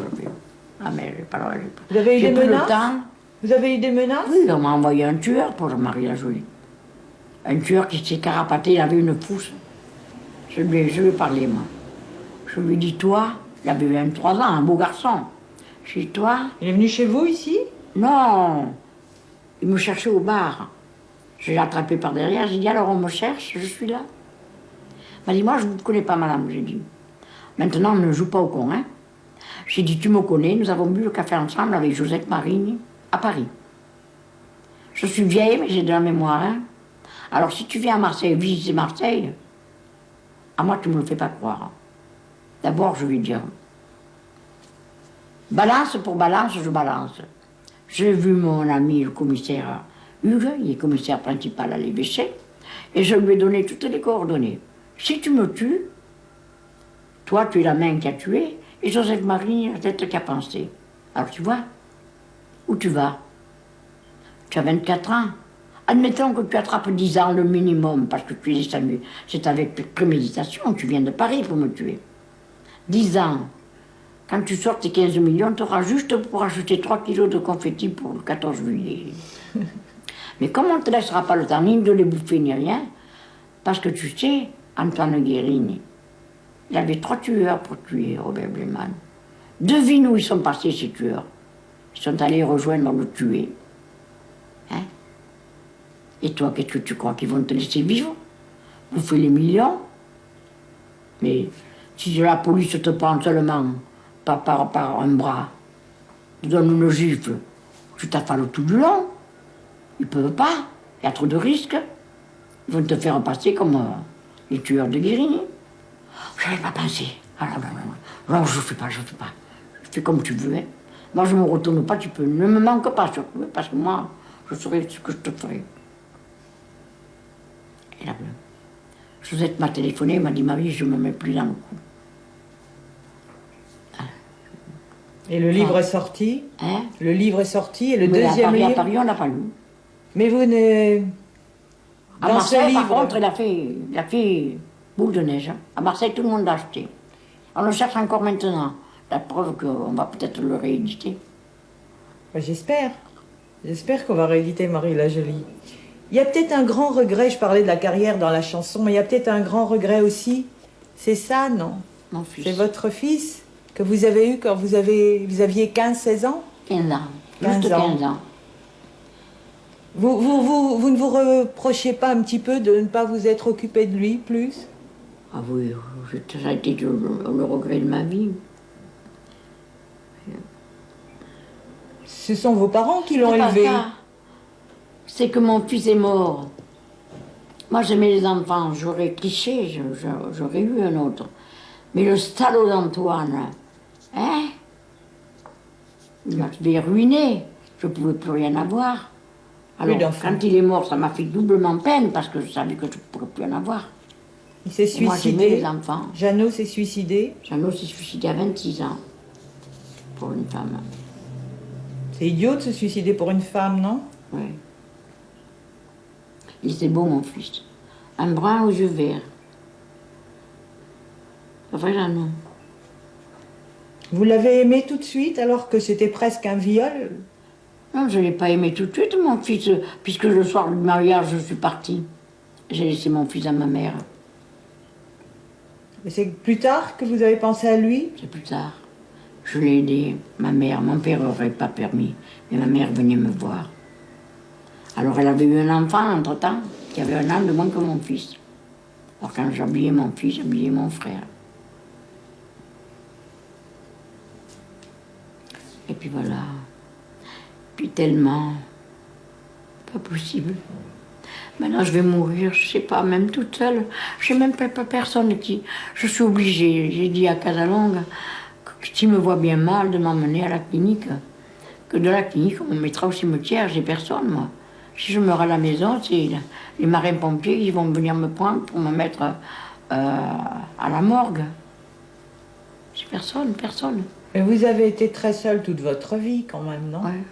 Ah mais j'ai pas le temps. Vous avez eu des plus le menaces? temps. Vous avez eu des menaces? Oui, on m'a envoyé un tueur pour Marie la Jolie. Un tueur qui s'est carapaté, il avait une pousse. Je lui ai parlé, moi. Je lui ai dit, toi, il avait 23 ans, un beau garçon. Je lui ai dit, toi, Il est venu chez vous ici? non. Il me cherchait au bar. Je l'ai attrapé par derrière, j'ai dit, alors on me cherche, je suis là. Il m'a dit, moi, je ne vous connais pas, madame, j'ai dit. Maintenant, on ne joue pas au con, hein. J'ai dit, tu me connais, nous avons bu le café ensemble avec Josette Marine à Paris. Je suis vieille, mais j'ai de la mémoire, hein. Alors, si tu viens à Marseille, visiter Marseille, à moi, tu ne me le fais pas croire. D'abord, je vais dire, balance pour balance, je balance. J'ai vu mon ami, le commissaire Hugues, il est commissaire principal à l'évêché, et je lui ai donné toutes les coordonnées. Si tu me tues, toi, tu es la main qui a tué, et Joseph Marie, la tête qui a pensé. Alors, tu vois, où tu vas? Tu as 24 ans. Admettons que tu attrapes 10 ans le minimum, parce que tu es descendu. C'est avec préméditation, tu viens de Paris pour me tuer. 10 ans. Quand tu sors tes 15 millions, tu auras juste pour acheter 3 kilos de confettis pour le 14 juillet. Mais comme on ne te laissera pas le temps ni de les bouffer ni rien, parce que tu sais, Antoine Guérini, Il avait 3 tueurs pour tuer Robert Bléman. Devine où ils sont passés, ces tueurs. Ils sont allés rejoindre le tué. Hein? Et toi, qu'est-ce que tu crois qu'ils vont te laisser vivre? Vous faites les millions? Mais si la police te prend seulement par un bras, te donne une gifle, tu t'affales tout du long. Ils peuvent pas. Il y a trop de risques. Ils vont te faire passer comme les tueurs de Guérini. Je n'avais pas pensé. Ah, non, je ne fais pas. Je fais comme tu veux. Hein. Moi, je ne me retourne pas, tu peux. Ne me manque pas, surtout, parce que moi, je saurai ce que je te ferai. Et là, Josette m'a téléphoné, elle m'a dit, Marie, je ne me mets plus dans le coup. Et le livre est sorti? Hein? Le livre est sorti et le Mais deuxième livre... À Paris, on n'a pas lu. Mais vous ne... À Dans Marseille, ce livre... par contre, il a fait boule de neige. Hein. À Marseille, tout le monde l'a acheté. On le cherche encore maintenant. La preuve qu'on va peut-être le rééditer. J'espère. J'espère qu'on va rééditer Marie la Jolie. Il y a peut-être un grand regret, je parlais de la carrière dans la chanson, mais il y a peut-être un grand regret aussi. C'est ça, non? Mon fils. C'est votre fils que vous avez eu quand vous aviez 15-16 ans? 15 ans. 15 Juste ans. 15 ans. Vous ne vous reprochez pas un petit peu de ne pas vous être occupé de lui plus? Ah oui, ça a été le regret de ma vie. Ce sont vos parents qui l'ont C'est pas élevé. ça. C'est que mon fils est mort. Moi, j'aimais les enfants. J'aurais cliché, j'aurais eu un autre. Mais le salaud d'Antoine, hein? Il m'avait ruiné. Je ne pouvais plus rien avoir. Alors, quand il est mort, ça m'a fait doublement peine parce que je savais que je ne pourrais plus en avoir. Il s'est Et moi, j'aimais suicidé. les enfants. Jeannot s'est suicidé. Jeannot s'est suicidé à 26 ans pour une femme. C'est idiot de se suicider pour une femme, non? Oui. Il était beau, mon fils. Un brun aux yeux verts. C'est vrai, Jeannot. Vous l'avez aimé tout de suite alors que c'était presque un viol? Non, je ne l'ai pas aimé tout de suite, mon fils, puisque le soir du mariage, je suis partie. J'ai laissé mon fils à ma mère. Mais c'est plus tard que vous avez pensé à lui? C'est plus tard. Je l'ai aidé. Ma mère, mon père n'aurait pas permis, mais ma mère venait me voir. Alors elle avait eu un enfant entre-temps, qui avait 1 an de moins que mon fils. Alors quand j'habillais mon fils, j'habillais mon frère. Et puis voilà. Puis tellement... Pas possible. Maintenant, je vais mourir, je sais pas, même toute seule. Je n'ai même pas personne qui... Je suis obligée, j'ai dit à Casalongue, que s'il me voit bien mal, de m'emmener à la clinique. Que de la clinique, on me mettra au cimetière, j'ai personne, moi. Si je meurs à la maison, c'est les marins-pompiers, ils vont venir me prendre pour me mettre à la morgue. J'ai personne, personne. Mais vous avez été très seule toute votre vie quand même, non? Ouais.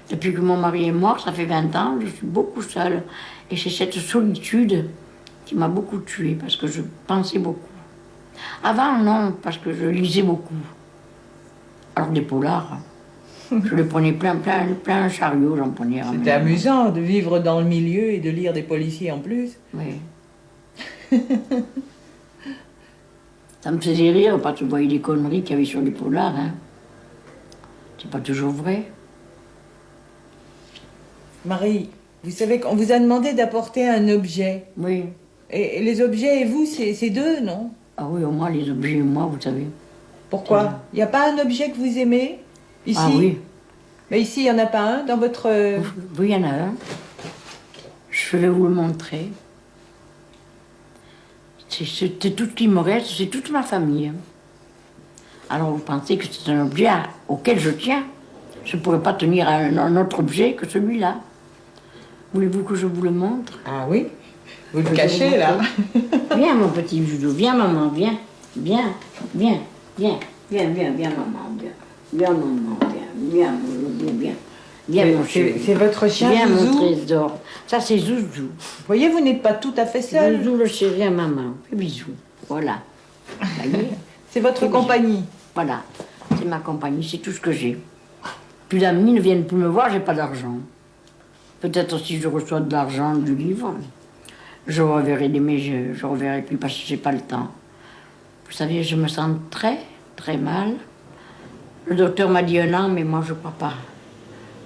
Depuis que mon mari est mort, ça fait 20 ans, je suis beaucoup seule. Et c'est cette solitude qui m'a beaucoup tuée, parce que je pensais beaucoup. Avant, non, parce que je lisais beaucoup. Alors des polars, je les prenais plein un chariot, j'en prenais. C'était amusant de vivre dans le milieu et de lire des policiers en plus. Oui. Ça me faisait rire, parce que je voyais les conneries qu'il y avait sur les polars. Hein. C'est pas toujours vrai. Marie, vous savez qu'on vous a demandé d'apporter un objet. Oui. Et les objets et vous, c'est deux, non? Ah oui, au moins les objets, moi, vous savez. Pourquoi? Il n'y a pas un objet que vous aimez ici? Ah oui. Mais ici, il n'y en a pas un dans votre... Oui, il y en a un. Je vais vous le montrer. C'est tout ce qui me reste, c'est toute ma famille. Alors vous pensez que c'est un objet auquel je tiens? Je ne pourrais pas tenir à un autre objet que celui-là. Voulez-vous que je vous le montre? Ah oui? Vous le cachez, là. Viens, mon petit judo, viens, maman, viens. Viens, viens, viens, viens, viens, viens, maman, viens. Viens, maman, viens, viens, viens, viens. Viens, mon chéri. C'est votre chien, Viens, Zouzou? mon trésor. Ça, c'est Zouzou. Vous voyez, vous n'êtes pas tout à fait seul. Zouzou, le chéri à maman. Fais bisous. Voilà. Vous voyez? C'est votre Fais bisous. compagnie. Voilà. C'est ma compagnie, c'est tout ce que j'ai. Plus d'amis ne viennent plus me voir, j'ai pas d'argent. Peut-être si je reçois de l'argent du livre, je reverrai mais je reverrai plus parce que j'ai pas le temps. Vous savez, je me sens très, très mal. Le docteur m'a dit 1 an, mais moi, je ne crois pas.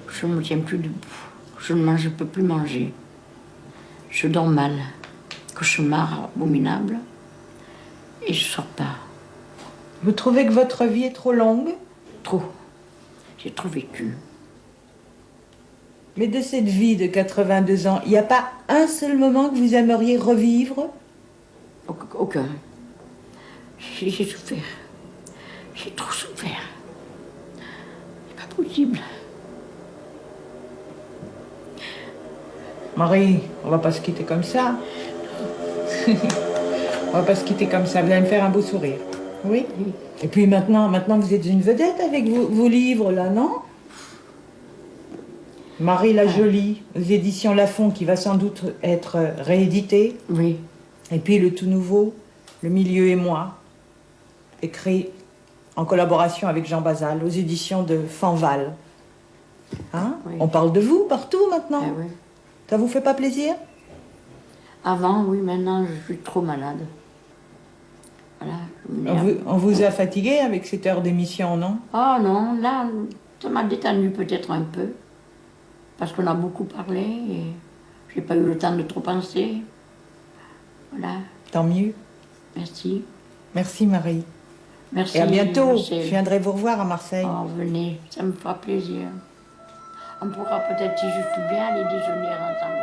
Je ne me tiens plus debout. Je ne peux plus manger. Je dors mal. Cauchemar abominable. Et je ne sors pas. Vous trouvez que votre vie est trop longue? Trop. J'ai trop vécu. Mais de cette vie de 82 ans, il n'y a pas un seul moment que vous aimeriez revivre? Aucun. J'ai souffert. J'ai trop souffert. C'est pas possible. Marie, on va pas se quitter comme ça. On va pas se quitter comme ça. Vous allez me faire un beau sourire. Oui? Et puis maintenant vous êtes une vedette avec vos livres, là, non? Marie la Jolie, aux éditions Lafon, qui va sans doute être réédité. Oui. Et puis le tout nouveau, Le Milieu et moi, écrit en collaboration avec Jean Basal, aux éditions de Fanval. Hein? Oui. On parle de vous partout maintenant. Eh oui. Ça vous fait pas plaisir? Avant, oui, maintenant, je suis trop malade. Voilà. On vous a fatigué avec cette heure d'émission, non? Oh non, là, ça m'a détendu peut-être un peu. Parce qu'on a beaucoup parlé et j'ai pas eu le temps de trop penser. Voilà. Tant mieux. Merci. Merci Marie. Merci. Et à bientôt. Marcel. Je viendrai vous revoir à Marseille. Oh, venez, ça me fera plaisir. On pourra peut-être, si je suis bien, aller déjeuner ensemble.